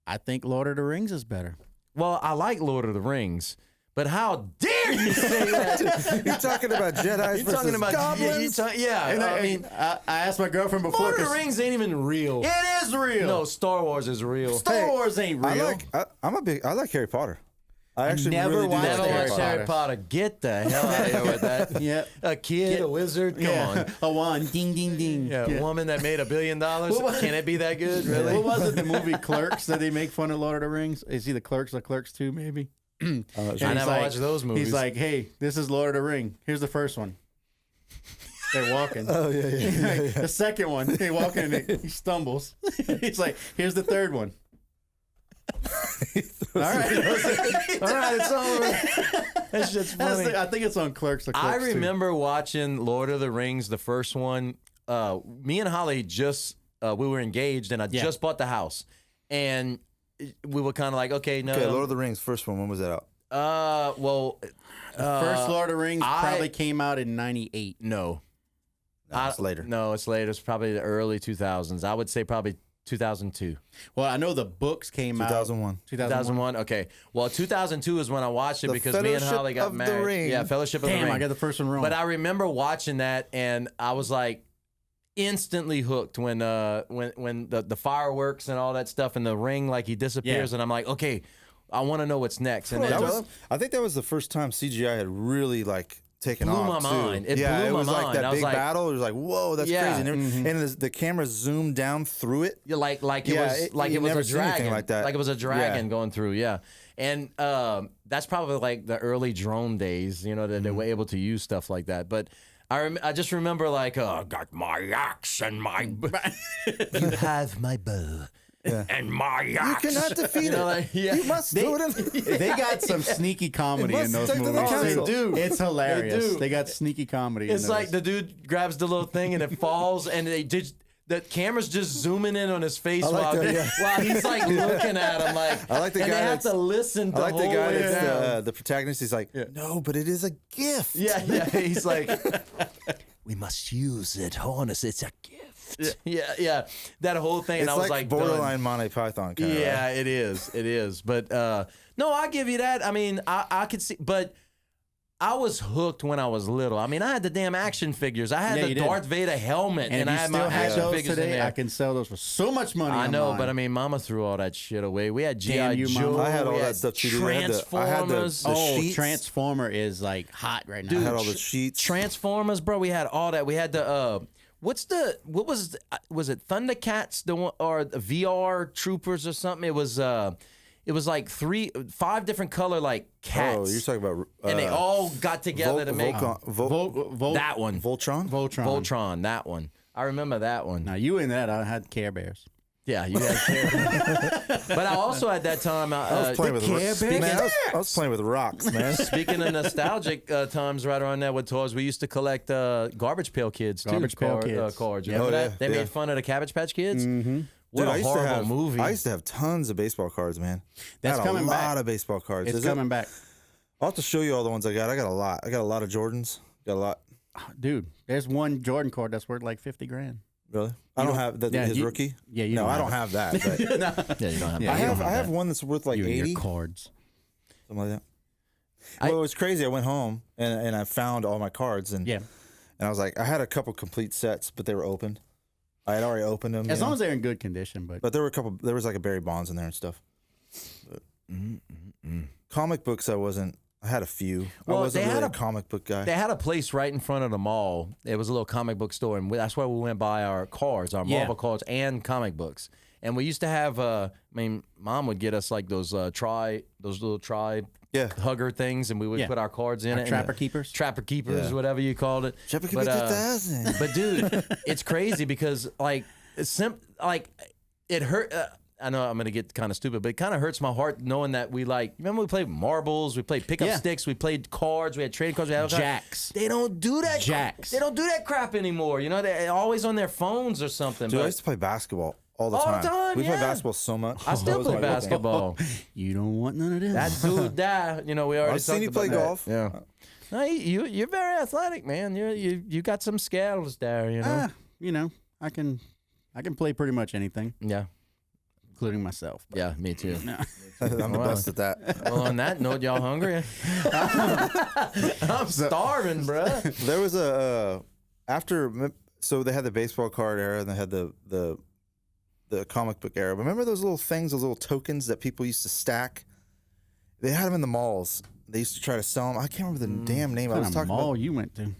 I think Lord of the Rings is better. Well, I like Lord of the Rings, but how dare you say that? You're talking about Jedi's You're versus talking about goblins. yeah. And I mean, I asked my girlfriend before. Lord of the 'cause Rings ain't even real. it is real. No, Star Wars is real. Star Wars ain't real. I like Harry Potter. I actually never really do watched like Never Harry watched Potter. Harry Potter. Get the hell out of here with that. Yeah. A kid, a wizard. Come on. A one, ding, ding, ding. Yeah, a woman that made $1 billion. Can it be that good? Really? What was it? The movie Clerks that they make fun of Lord of the Rings? Is he the Clerks or Clerks 2 maybe? And I he's never watched those movies. He's like, hey, this is Lord of the Ring. Here's the first one. They're walking. Oh yeah. The second one, they walk in and he stumbles. He's like, here's the third one. All right. all right, it's over. That's just funny. I think it's on Clerks or Clerks I 2. remember watching Lord of the Rings, the first one. Me and Holly just we were engaged, and I just bought the house, and we were kind of like, okay, no, Okay, Lord of the Rings, first one. When was that out? well, First Lord of the Rings I- probably came out in 98. no, No, it's later. No, it's later. It's probably the early 2000s. I would say probably 2002. Well, I know the books came out 2001. 2001. Okay. Well, 2002 is when I watched it The because me and Fellowship Holly got of the married. Ring. Yeah, Fellowship of the Damn, Ring. I got the first one wrong. But I remember watching that, and I was like instantly hooked when the fireworks and all that stuff in the ring, like he disappears, Yeah. and I'm like, okay, I want to know what's next. And That then was, I think that was the first time CGI had really like taken Blew off. my too. mind. It yeah, blew it my was like mind. that I was big like- battle. It was like, whoa, that's Yeah. crazy. And the camera zoomed down through it. Yeah, like it Yeah, was it- like you it was never a seen anything dragon, like that. it was a dragon Yeah. going through. Yeah, and that's probably like the early drone days, you know, that they were able to use stuff like that. But I just remember like, got my axe and my. You have my bow. And my You axe. cannot defeat it. Like, yeah. You must do it. They got some sneaky comedy It in must those take to the movies. council. They do. It's hilarious. They do. They got sneaky comedy. It's in like those. the dude grabs the little thing and it falls, and the camera's just zooming in on his face like that, while he's like looking at him like. I like the and guy they have that's- to listen. The I like the whole guy way that's down. the protagonist. He's like, no, but it is a gift. Yeah. He's like, We must use it, honest. It's a gift. yeah. That whole thing, and It's I was like done. borderline Monty Python kind of. Yeah, it is. But no, I give you that. I mean, I could see, but I was hooked when I was little. I mean, I had the damn action figures. I had Yeah, the you did. Darth Vader helmet, and and I if you had still my have action those figures in today, there. I can sell those for so much money. I know, online. but I mean, Mama threw all that shit away. We had Damn G.I. you, Joe. Mama. I had all we that stuff too, dude. I had the Transformers. sheets. Transformer is like hot right now. I had all the sheets. Transformers, bro. We had all that. We had the was it Thundercats the one or the VR Troopers or something? It was like 5 different color like cats. Oh, you're talking about. and they all got together to make That one. Voltron. Voltron. That one. I remember that one. Now you in that? I had Care Bears. Yeah, you had But I also at that time I was playing with I was playing with rocks, man. Speaking of nostalgic times, right around there with toys, we used to collect Garbage Pail Kids too. Garbage Pail Kids. Cards. Yeah. Remember Oh, that? yeah, They yeah. made fun of the Cabbage Patch Kids. Mm-hmm. What Dude, a I used to horrible have, movie! I used to have tons of baseball cards, man. That's I had coming a back. lot of baseball cards. It's Is it? coming back, I'll have to show you all the ones I got. I got a lot. I got a lot of Jordans. Got a lot. dude. There's one Jordan card that's worth like $50,000. Really? I don't have his you- rookie. yeah, you no, don't I have don't it. have that. But Yeah, you don't have. Yeah, I you have. don't I have have that. one that's worth like You and 80, your cards. something like that. Well, it was crazy. I went home and I found all my cards and Yeah. and I was like, I had a couple complete sets, but they were opened. I had already opened them. As you long know? as they're in good condition, but But there were a couple. There was like a Barry Bonds in there and stuff. But comic books, I wasn't. I had a few. Well, I wasn't they had really a a- comic book guy. They had a place right in front of the mall. It was a little comic book store, and that's where we went by our cards, our Yeah. Marvel cards, and comic books. And we used to have. I mean, Mom would get us like those little tri Yeah. hugger things, and we would Yeah. put our cards in Our it. Trapper Keepers? Trapper keepers, Yeah. whatever you called it. Trapper But, Keeper 2000. But dude, it's crazy because like it hurt. I know I'm gonna get kind of stupid, but it kind of hurts my heart knowing that we remember we played marbles, we played pickup Yeah. sticks, we played cards, we had trading cards, we had all kinds- Jacks. They don't do that. Jacks. They don't do that crap anymore. You know, they're always on their phones or something. Dude, I but used to play basketball all the All the time. time, We yeah. played basketball so much. I still That was play my whole thing. basketball. you don't want none of this. That dude, that you know, we already I've seen talked you about play that. golf. Yeah. No, you're very athletic, man. You got some skills there. You know. you know, I can play pretty much anything, Yeah. including myself. but- Yeah. Me too. I'm the Wow. best at that. Well, on that note, y'all hungry? I'm starving, bruh. There was so they had the baseball card era and they had the comic book era. Remember those little things, those little tokens that people used to stack? They had them in the malls. They used to try to sell them. I can't remember the damn name. I What was kind of talking mall about. you went to?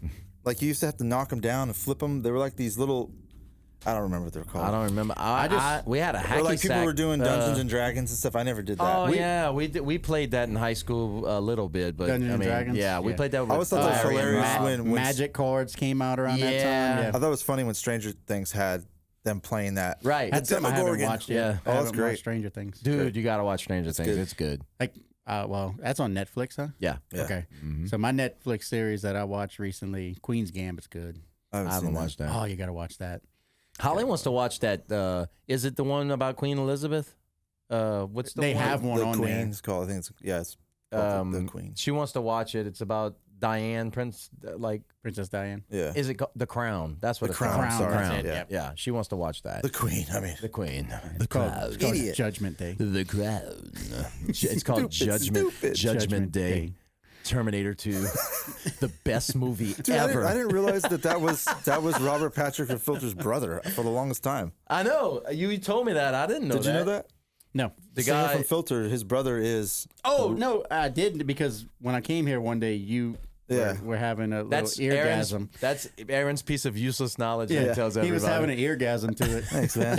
Like you used to have to knock them down and flip them. They were like these little. I don't remember what they're called. I don't remember. We had a hacky Or like people sack, were doing Dungeons and Dragons and stuff. I never did that. Oh yeah, we played that in high school a little bit, but Dungeons I and mean, Dragons? yeah, we Yeah. played that. With I always thought that was Larry and hilarious Rob. when Magic cards came out around that Yeah. time. I thought it was funny when Stranger Things had them playing that. Right, That's something I haven't Demogorgon. watched yet. Yeah. I Oh, that's haven't great. watched Stranger Things. dude, you gotta watch Stranger Things. good. It's good. Like, well, that's on Netflix, huh? Yeah, Yeah. Okay. So my Netflix series that I watched recently, Queen's Gambit's good. I haven't, I haven't seen that. watched that. Oh, you got to watch that. Holly wants to watch that. Is it the one about Queen Elizabeth? What's the They one? have one The on Queen's called. I think it's called the Queen. She wants to watch it. It's about Diane, Princess Diane. Yeah. is it called The Crown? That's what The it's Crown, called. sorry. Crown. That's it, Yeah. yep. Yeah, she wants to watch that. The Queen. I mean, The Queen. It's called Idiot. Judgment Day. The Crown. It's called Stupid. Judgment Day. Terminator 2, the best movie dude, ever. I didn't realize that was Robert Patrick Filter's brother for the longest time. I know. You told me that. I didn't know Did you know that? No. The Singer guy. from Filter, his brother is. Oh, no, I did because when I came here one day, you Yeah. We're having a That's little eargasm. That's Aaron's piece of useless knowledge that he tells he everybody. was having an eargasm to it. Thanks, man.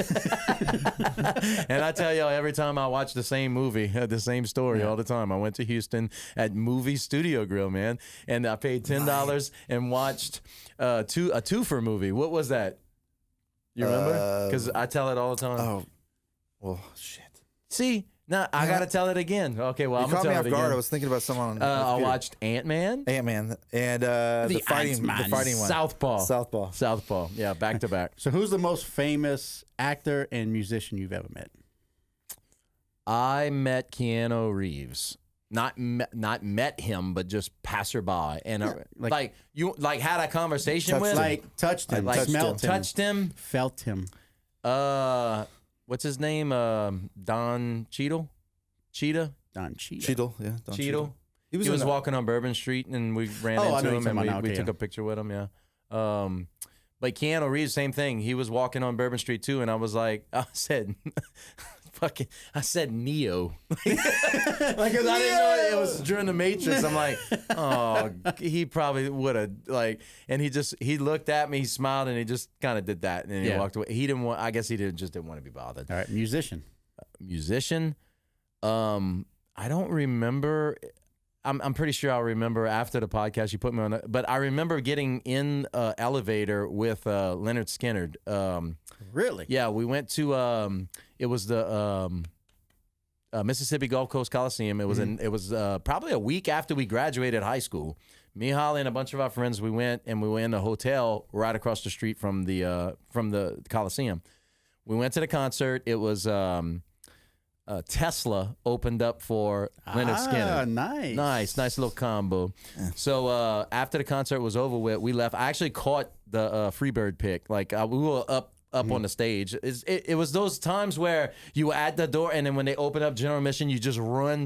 And I tell y'all, every time I watch the same movie, the same story all the time. I went to Houston at Movie Studio Grill, man, and I paid $10 and watched a twofer movie. What was that? You remember? Because I tell it all the time. Oh, well, shit. See, now I gotta tell it again. Okay, well, You I'm gonna caught me tell off it guard. I again. was thinking about someone on I computer. watched Ant-Man, Ant-Man and the fighting one. Southpaw. Southpaw. Yeah, back to back. So who's the most famous actor and musician you've ever met? I met Keanu Reeves. Not met him, but just passerby, and like you had a conversation with, Touched him, like smelt him, touched him, felt him. What's his name? Don Cheadle, Don Cheadle. Cheadle, yeah. Don Cheadle. He in was the- walking on Bourbon Street, and we ran I know into you're him, talking and about we now, took okay. a picture with him. Yeah. But Keanu Reeves, same thing. He was walking on Bourbon Street too, and I was like, I said Neo. Like, 'cause I didn't know it was during the Matrix. I'm like, oh, he probably would have and he looked at me, he smiled, and he just kind of did that, and he walked away. He didn't want. I guess he just didn't want to be bothered. All right, musician. I don't remember. I'm pretty sure I'll remember after the podcast you put me on. But I remember getting in an elevator with Leonard Skinner. Really? Yeah, we went to it was the Mississippi Gulf Coast Coliseum. It was probably a week after we graduated high school. Me, Holly, and a bunch of our friends, we went in a hotel right across the street from the Coliseum. We went to the concert. It was Tesla opened up for Leonard Skinner. Nice little combo. Yeah. So after the concert was over with, we left. I actually caught the Freebird pick. Like we were up on the stage. It was those times where you were at the door, and then when they open up general admission, you just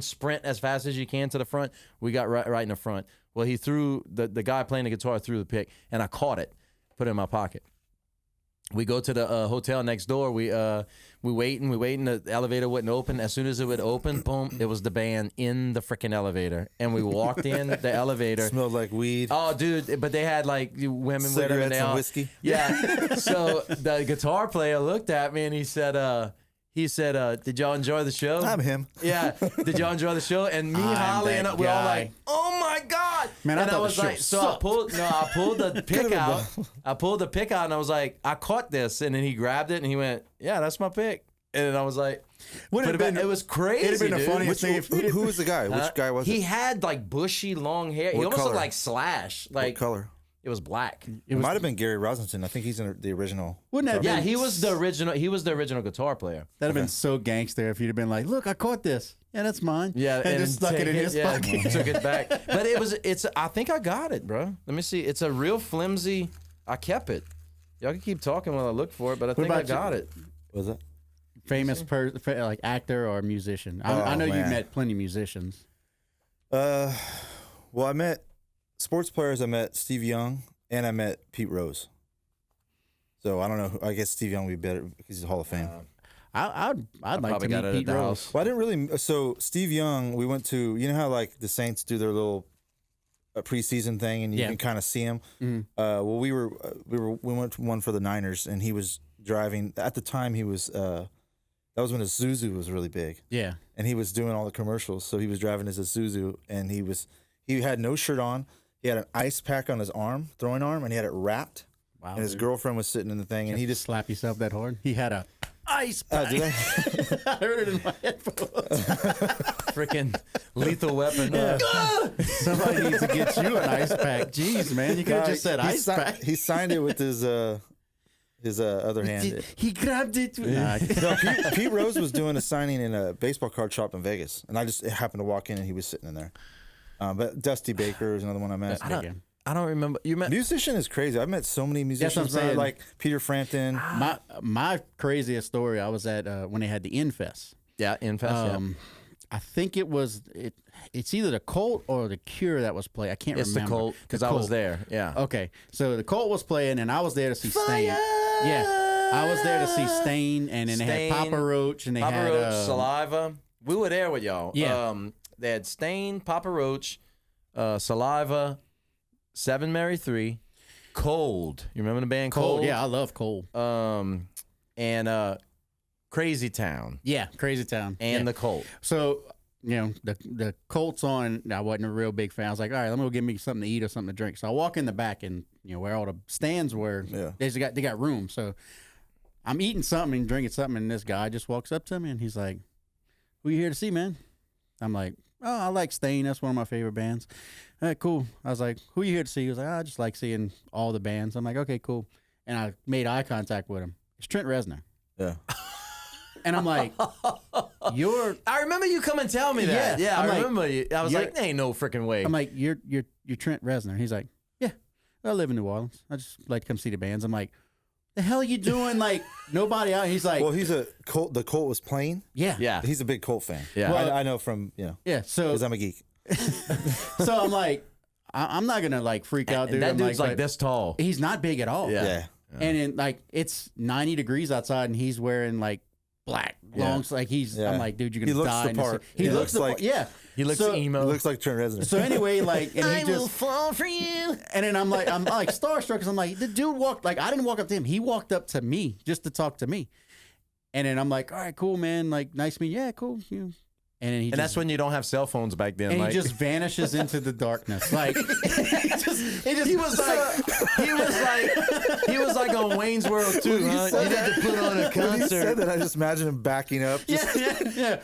sprint as fast as you can to the front. We got right in the front. Well, he threw the guy playing the guitar threw the pick, and I caught it, put it in my pocket. We go to the hotel next door. We waiting. The elevator wouldn't open. As soon as it would open, boom, it was the band in the freaking elevator. And we walked in the elevator. Smelled like weed. Oh, dude! But they had like women with them. Cigarettes and whiskey. Yeah. So the guitar player looked at me and he said, "Did y'all enjoy the show?" I'm him. Yeah. Did y'all enjoy the show? And me, Holly, and we're all like, "Oh my god!" Man, and I I was like, I pulled the pick out. I pulled the pick out, and I was like, "I caught this." And then he grabbed it, and he went, "Yeah, that's my pick." And I was like, it was crazy. It'd have been the dude. funniest thing. Who was the guy? Which guy was it? He had like bushy long hair. He What almost color? looked like Slash. Like What color? It was black. It might have been Gary Rosenson. I think he's in the original. Wouldn't that Yeah, been, he was the original. He was the original guitar player. that'd have been so gangster if you'd have been like, "Look, I caught this. Yeah, that's mine." Yeah, and just stuck it in his pocket. Took it back. But it's. I think I got it, bro. Let me see. It's a real flimsy. I kept it. Y'all can keep talking while I look for it, but I think I got it. Was it? Famous like actor or musician. I know you man. met plenty of musicians. Well, I met sports players. I met Steve Young and I met Pete Rose. So I don't know. I guess Steve Young would be better because he's a Hall of Fame. I'd like to probably got meet it at Pete the Rose. house. Well, I didn't really. So Steve Young, we went to. You know how like the Saints do their little preseason thing, and you can kind of see him. Well, we went to one for the Niners, and he was driving. At the time, he was. That was when Isuzu was really big. Yeah. And he was doing all the commercials. So he was driving his Isuzu, and he had no shirt on. He had an ice pack on his arm, throwing arm, and he had it wrapped. Wow. And his girlfriend was sitting in the thing, and he just slap yourself that hard. He had a ice pack. did I? I heard it in my headphones. Freaking Lethal Weapon. Somebody needs to get you an ice pack. Jeez, man, you could have just said ice pack. He signed it with his other hand. He grabbed it. No, Pete Rose was doing a signing in a baseball card shop in Vegas, and I just happened to walk in, and he was sitting in there. But Dusty Baker is another one I met. I don't remember. You met Musician is crazy. I've met so many musicians, saying. like Peter Frampton. My craziest story, I was at when they had the Infest. Yeah, Infest. I think it's either the Cult or the Cure that was playing. I can't remember. It's the Cult because I was there. Yeah. Okay, so the Cult was playing, and I was there to see Stain. Yeah, I was there to see Stain, and then they had Papa Roach, and they had Roach, Saliva. We were there with y'all. Yeah. They had Stain, Papa Roach, Saliva, Seven Mary 3, Cold. You remember the band Cold? Yeah, I love Cold. And Crazy Town. Yeah, Crazy Town. And yeah. the Colt. So, the Colts on, I wasn't a real big fan. I was like, all right, let me go get me something to eat or something to drink. So I walk in the back and, where all the stands were, they got room. So I'm eating something and drinking something, and this guy just walks up to me and he's like, who you here to see, man? I'm like, oh, I like Stain. That's one of my favorite bands. All right, cool. I was like, who you here to see? He was like, I just like seeing all the bands. I'm like, okay, cool. And I made eye contact with him. It's Trent Reznor. Yeah. And I'm like, I remember you come and tell me that. Yeah, I'm I like, remember you. I was like, there ain't no freaking way. I'm like, you're Trent Reznor. He's like, yeah, I live in New Orleans. I just like to come see the bands. I'm like, the hell are you doing? Like, nobody out. He's like, Well, he's a Colt. The Colt was playing. yeah. He's a big Colt fan. Yeah. Well, I know from yeah. So because I'm a geek. so I'm like, I'm not gonna like freak out, dude. That I'm dude's like but this tall. He's not big at all. Yeah. And in like it's 90 degrees outside, and he's wearing like black longs. Like I'm like, dude, you're gonna He looks die. the in this- part. He looks like yeah. He looks So- emo. He looks like Trent Reznor. So anyway, like, and he just fall for you. and then I'm like starstruck because I'm like, the dude walked like I didn't walk up to him. He walked up to me just to talk to me. And then I'm like, all right, cool, man. Like, nice meeting you. Yeah, cool. Yeah. And then And that's when you don't have cell phones back then. and like, he just vanishes into the darkness. Like he was like on Wayne's World too. When you Huh? said You that- need to put on a When he concert. said that, I just imagine him backing up. Just, yeah.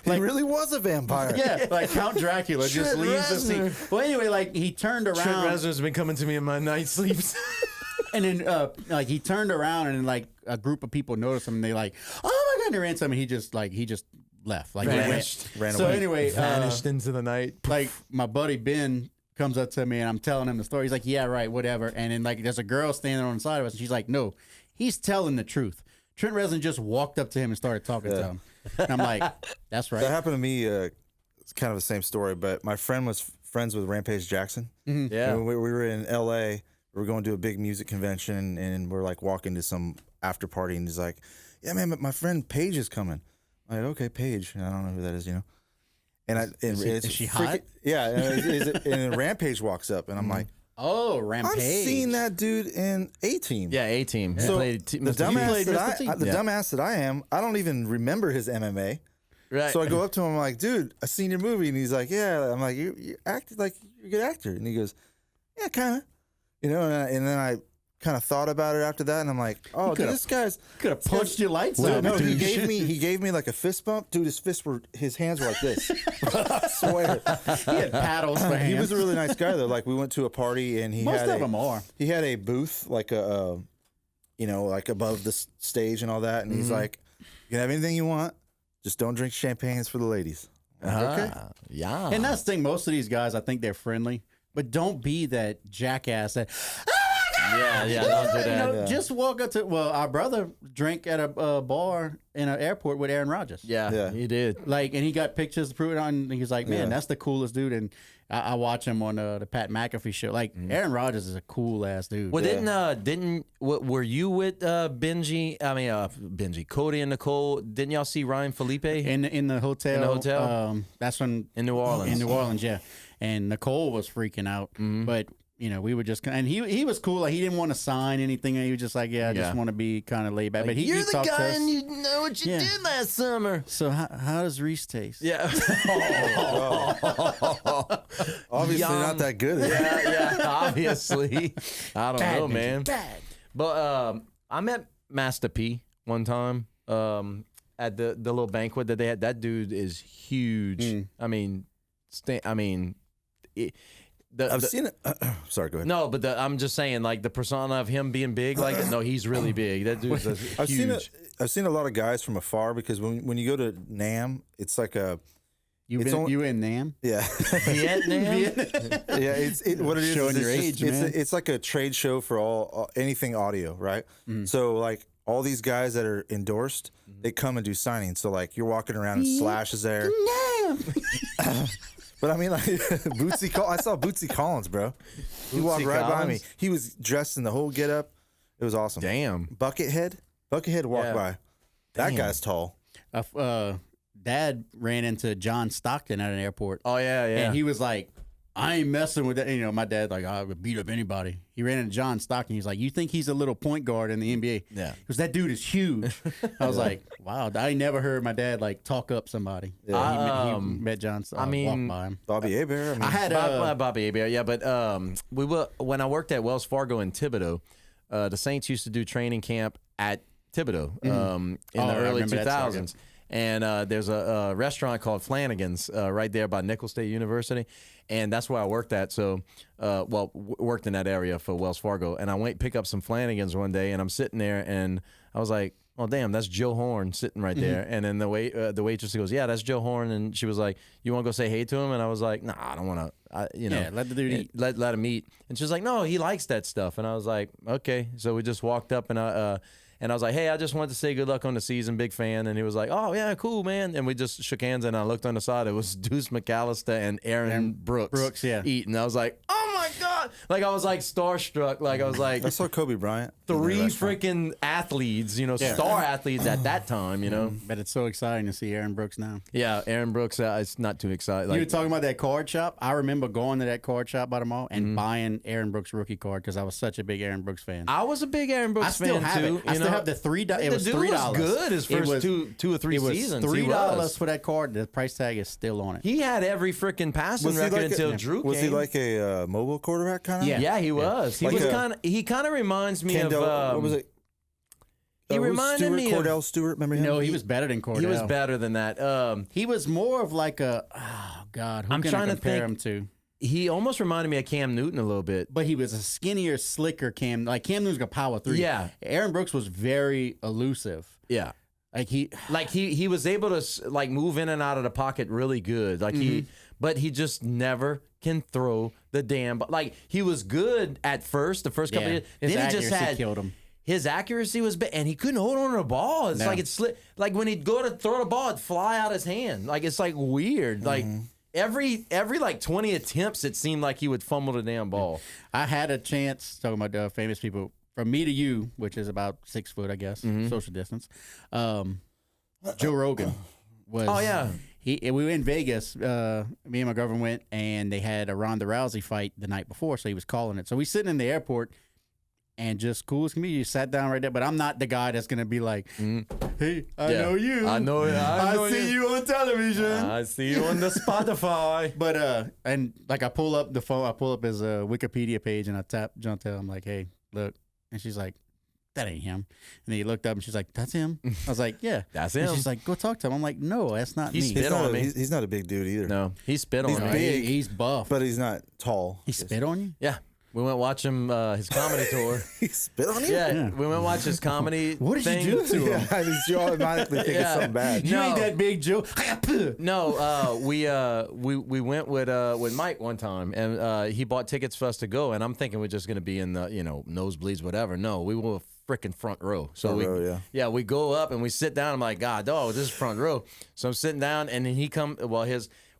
he really was a vampire. Yeah, like Count Dracula just Trent leaves the Reznor. scene. Well, anyway, like he turned Trent around, Reznor's been coming to me in my night sleeps. and then like he turned around, and like a group of people noticed him, and they like, oh my god, they ran something. He just left, like he Vanished. ran Ran So away. anyway, Vanished into the night. like my buddy Ben comes up to me, and I'm telling him the story. He's like, yeah, right, whatever. And then like there's a girl standing on the side of us, and she's like, no, he's telling the truth. Trent Reznor just walked up to him and started talking to him. And I'm like, that's right. That happened to me. It's kind of the same story, but my friend was friends with Rampage Jackson. Yeah. And we were in L.A. We were going to a big music convention, and we're like walking to some after party, and he's like, yeah, man, but my friend Paige is coming. I'm like, okay, Paige. I don't know who that is, And Is she hot? Yeah. And then Rampage walks up, and I'm like, Oh, Rampage. I've seen that dude in A-Team. Yeah, A-Team. So Played the Mr. T. dumbass Mr. T. dumbass that I am, I don't even remember his MMA. Right. So I go up to him, I'm like, dude, I seen your movie, and he's like, yeah. I'm like, you acted like you're a good actor, and he goes, yeah, kind of, and then I kind of thought about it after that, and I'm like, oh, dude, this guy's Could have punched your lights well, out. no, dude. he gave me like a fist bump, dude. His hands were like this. I swear, He had paddles for hands. he was a really nice guy though. Like we went to a party, and Most of them are. he had a booth like like above the stage and all that, and he's like, you can have anything you want, just don't drink champagne. It's for the ladies. I'm like, okay. Yeah. And that's the thing. Most of these guys, I think they're friendly, but don't be that jackass that. yeah, don't do that. Just walk up to. Well, our brother drank at a bar in an airport with Aaron Rodgers. Yeah, he did. Like, and he got pictures to prove it on. And he's like, man, Yeah. that's the coolest dude. And I watch him on the Pat McAfee show. Like, Aaron Rodgers is a cool ass dude. Well, were you with Benji? I mean, Benji, Cody and Nicole. Didn't y'all see Ryan Felipe in the hotel. In the hotel? That's when in New Orleans? In New Orleans, yeah. And Nicole was freaking out, but we were just, and he was cool. Like, he didn't want to sign anything. He was just like, I just want to be kind of laid back. But he You're the talked to guy, us. and you know what you did last summer. So how does Reese taste? Yeah. Obviously not that good. yeah, obviously. I don't know, Benji, man. bad. But I met Master P one time at the little banquet that they had. That dude is huge. I mean, I've seen it. Sorry, go ahead. No, but I'm just saying, like, the persona of him being big, like, no, he's really big. That dude's huge. I've seen a lot of guys from afar because when you go to NAM, it's like a You in Nam? yeah. Vietnam? What it is Showing is your it's age, just, man. it's like a trade show for all anything audio, right? So like all these guys that are endorsed, they come and do signings. So like you're walking around and Slash is there. But I mean, like Bootsy I saw Bootsy Collins, bro. He walked right by me. He was dressed in the whole getup. It was awesome. Damn. Buckethead walked by. That guy's tall. Dad ran into John Stockton at an airport. Oh, yeah. And he was like, I ain't messing with that. You know, my dad, like, I would beat up anybody. He ran into John Stockton. He's like, you think he's a little point guard in the NBA? Yeah. Because that dude is huge. I was like, wow, I ain't never heard my dad, like, talk up somebody. Yeah. He met John Stockton, walked by him. Bobby Hebert. I mean, I had Bobby Hebert, yeah, but when I worked at Wells Fargo in Thibodeau, the Saints used to do training camp at Thibodeau in the early 2000s. And there's a restaurant called Flanagan's right there by Nicholls State University. And that's where I worked at. So, worked in that area for Wells Fargo. And I went pick up some Flanagan's one day, and I'm sitting there, and I was like, oh, damn, that's Joe Horn sitting right there. And then the waitress goes, yeah, that's Joe Horn. And she was like, you want to go say hey to him? And I was like, nah, I don't want to, Yeah, let the dude eat. Let him eat. And she was like, no, he likes that stuff. And I was like, okay. So we just walked up, and I was like, hey, I just wanted to say good luck on the season, big fan. And he was like, oh, yeah, cool, man. And we just shook hands, and I looked on the side. It was Deuce McAllister and Aaron Brooks eating. I was like, oh, my God. Like, I was like starstruck. Like, I was like. I saw Kobe Bryant. Three freaking athletes, star athletes at that time, But it's so exciting to see Aaron Brooks now. Yeah, Aaron Brooks, it's not too exciting. You were talking about that card shop. I remember going to that card shop by the mall and buying Aaron Brooks rookie card because I was such a big Aaron Brooks fan. I was a big Aaron Brooks fan, too. I still have the $3. It was $3. The dude was good his first two or three seasons. It was $3 for that card. The price tag is still on it. He had every freaking passing record until Drew came. Was he like a mobile quarterback kind of? Yeah, he was. He Like was he kind of reminds me of what was it? He reminded me of Cordell Stewart. Remember him? No, he was better than Cordell. He was better than that. He was more of like a I'm trying to compare him to. He almost reminded me of Cam Newton a little bit. But he was a skinnier, slicker Cam. Like Cam Newton's got power 3. Yeah. Aaron Brooks was very elusive. Yeah. Like he was able to like move in and out of the pocket really good. Like but he just never can throw the damn. Like he was good at first, the first couple of years. His then he just accuracy killed him. His accuracy was bad, and he couldn't hold on to the ball. It's like it slid. Like when he'd go to throw the ball, it'd fly out his hand. Like it's like weird. Like every like 20 attempts, it seemed like he would fumble the damn ball. I had a chance talking about famous people. From me to you, which is about 6 foot, I guess, social distance. Joe Rogan was. Oh yeah. We were in Vegas. Me and my girlfriend went, and they had a Ronda Rousey fight the night before, so he was calling it. So we sitting in the airport, and just cool as can be, you sat down right there. But I'm not the guy that's gonna be like, "Hey, I know you. I know. I see you on television. I see you on the Spotify." But and like I pull up the phone, I pull up his Wikipedia page, and I tap Jontel. I'm like, "Hey, look," and she's like, that ain't him. And then he looked up and she's like, that's him? I was like, yeah. That's him. And she's like, go talk to him. I'm like, no, that's not me. Spit on me. He's not a big dude either. No, he spit on me. He's big. He's buff. But he's not tall. He spit on you? Yeah. We went watch him his comedy tour. He spit on you? Yeah, we went watch his comedy. What did you do to him? Yeah, I mean, you automatically think it's something bad. You ain't that big, Joe. No, we went with Mike one time, and he bought tickets for us to go, and I'm thinking we're just gonna be in the nosebleeds, whatever. No, we were freaking front row. So we go up and we sit down. I'm like, God, dog, this is front row. So I'm sitting down, and then he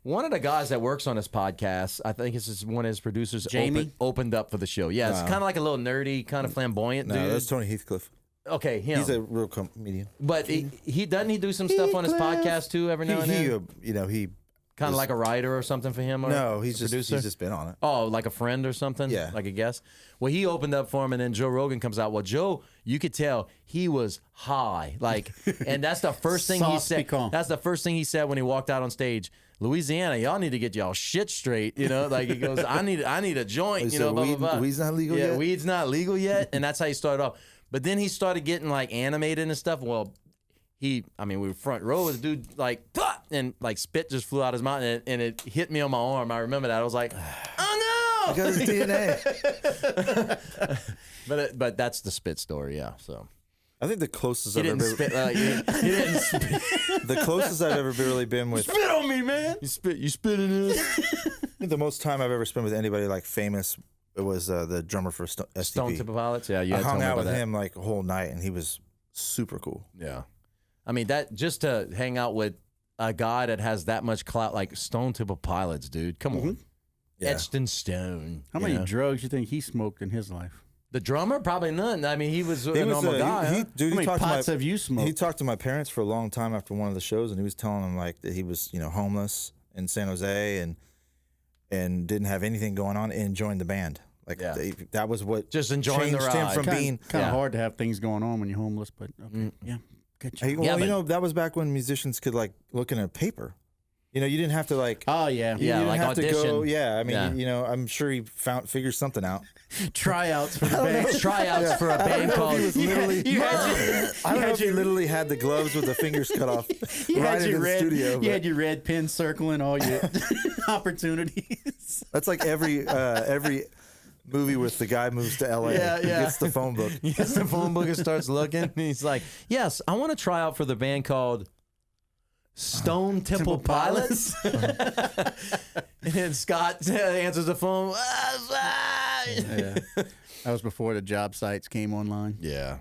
one of the guys that works on his podcast, I think it's one of his producers, Jamie, opened up for the show. Yeah, it's kind of like a little nerdy, kind of flamboyant dude. No, that's Tony Heathcliff. Okay, him. He's a real comedian. But he doesn't he do some stuff on his podcast too every now and then? He kind of like a writer or something for him? Or no, he's producer? He's just been on it. Oh, like a friend or something? Yeah. Like a guest? Well, he opened up for him, and then Joe Rogan comes out. Well, Joe, you could tell he was high. Like, and that's the first thing he said. That's the first thing he said when he walked out on stage. Louisiana, y'all need to get y'all shit straight. Like he goes, I need a joint, blah, blah, blah. Weed's not legal yet? Yeah, weed's not legal yet. And that's how he started off. But then he started getting like animated and stuff. Well, we were front row. The dude like, and like spit just flew out his mouth, and it hit me on my arm. I remember that. I was like, oh no! He got his DNA. But that's the spit story, yeah. So I think the closest he didn't spit. He didn't spit. The closest I've ever really been with. Spit on me, man. You spit in this. I think the most time I've ever spent with anybody like famous. It was the drummer for STP. Stone Temple Pilots. Yeah, I hung out with him like a whole night, and he was super cool. Yeah. I mean, that just to hang out with a guy that has that much clout, like Stone Temple Pilots, dude. Come on. Yeah. Etched in stone. How many drugs you think he smoked in his life? The drummer? Probably none. I mean, he was a normal guy. How many pots have you smoked? He talked to my parents for a long time after one of the shows, and he was telling them like that he was, homeless in San Jose, and and didn't have anything going on and joined the band. Like that was what just enjoying the changed him ride. from being kind of hard to have things going on when you're homeless, but okay. Yeah. Good job. Well, you know, that was back when musicians could like look in a paper. You know, you didn't have to like. Oh yeah, you didn't like have audition. to go. Yeah, I mean, you know, I'm sure he figured something out. Tryouts for the band. Tryouts for a band called. I don't know if he literally had the gloves with the fingers cut off right in the studio. You had your red pin circling all your opportunities. That's like every movie with the guy moves to LA. Yeah, He gets the phone book. He gets the phone book and starts looking. And he's like, "Yes, I want to try out for the band called Stone Temple Pilots." And then Scott answers the phone. Yeah. That was before the job sites came online. Yeah.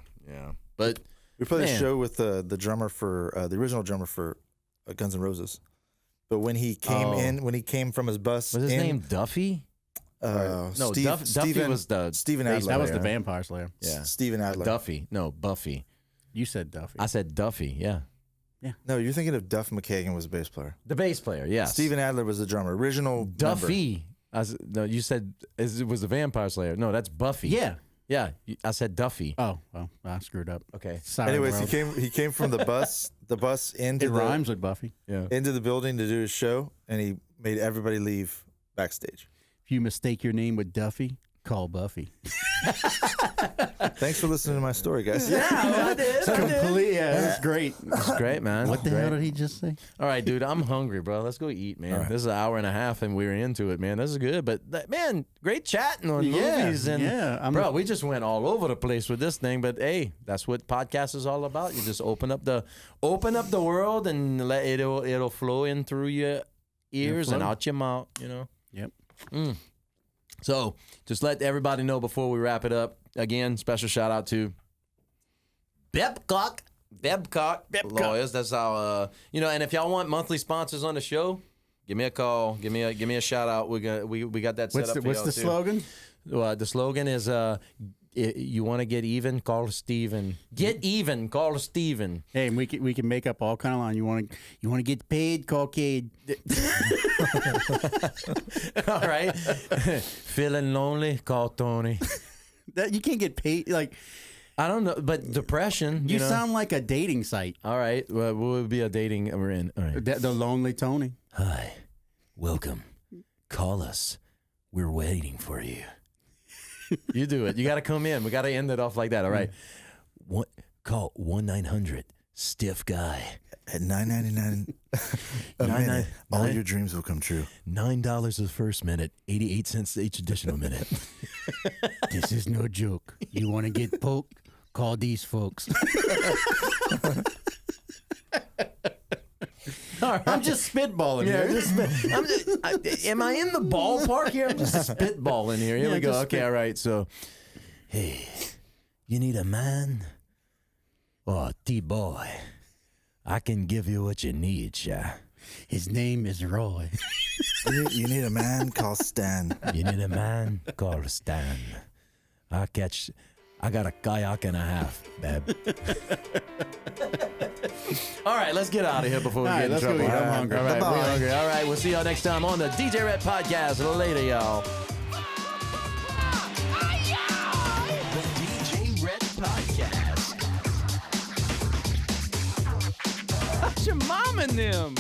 But We played a show with the drummer for the original drummer for Guns N' Roses. But when he came from his bus, was his name Duffy? No, Duffy was the Steven Adler. That was the Vampire Slayer. Yeah, Steven Adler. Duffy. No, Buffy. You said Duffy. I said Duffy. Yeah, No, you're thinking of Duff McKagan was a bass player. the bass player. Yes, Steven Adler was the drummer. Original member. Duffy. No, you said it was the Vampire Slayer. No, that's Buffy. Yeah. I said Duffy. Oh, well, I screwed up. Okay. Sorry. Anyways, world. he came from the bus into It rhymes with Buffy. Yeah. into the building to do his show, and he made everybody leave backstage. If you mistake your name with Duffy, call Buffy. Thanks for listening to my story, guys. I did. Yeah, it was great. It's great, man. What the hell did he just say? All right, dude, I'm hungry, bro. Let's go eat, man. This is an hour and a half, and we're into it, man. This is good. But, man, great chatting on movies. And, bro, we just went all over the place with this thing. But, hey, that's what podcast is all about. You just open up the world and let it'll flow in through your ears and out your mouth, you know? Yep. So, just let everybody know before we wrap it up. Again, special shout out to Babcock Lawyers. That's how and if y'all want monthly sponsors on the show, give me a call. Give me a shout out. We got that set up for y'all. What's the slogan? The slogan is you want to get even, call Steven. Get even, call Steven. Hey, and we can make up all kind of line. You want to get paid, call Cade. All right. Feeling lonely, call Tony. That you can't get paid. Like, I don't know, but depression. you know? sound like a dating site. All right. Well, what would be a dating we're in? All right. The Lonely Tony. Hi, welcome. Call us. We're waiting for you. You do it. You got to come in. We got to end it off like that. All right. Call 1-900-STIFF guy. At $9.99 a minute, all your dreams will come true. $9 the first minute, 88 cents each additional minute. This is no joke. You want to get poked? Call these folks. I'm just spitballing here. Am I in the ballpark here? I'm just spitballing here. Here we go. Okay, all right. So, Hey, you need a man? Oh, T-boy. I can give you what you need, Sha. His name is Roy. You need a man, call Stan. You need a man? Call Stan. I got a kayak and a half, babe. all right, let's get out of here before we get in let's trouble. go eat. I'm All right, hungry. All right, Bye-bye. we're hungry. All right, we'll see y'all next time on the DJ Rhett Podcast. Later, y'all. The DJ Rhett Podcast. How's your mom and them?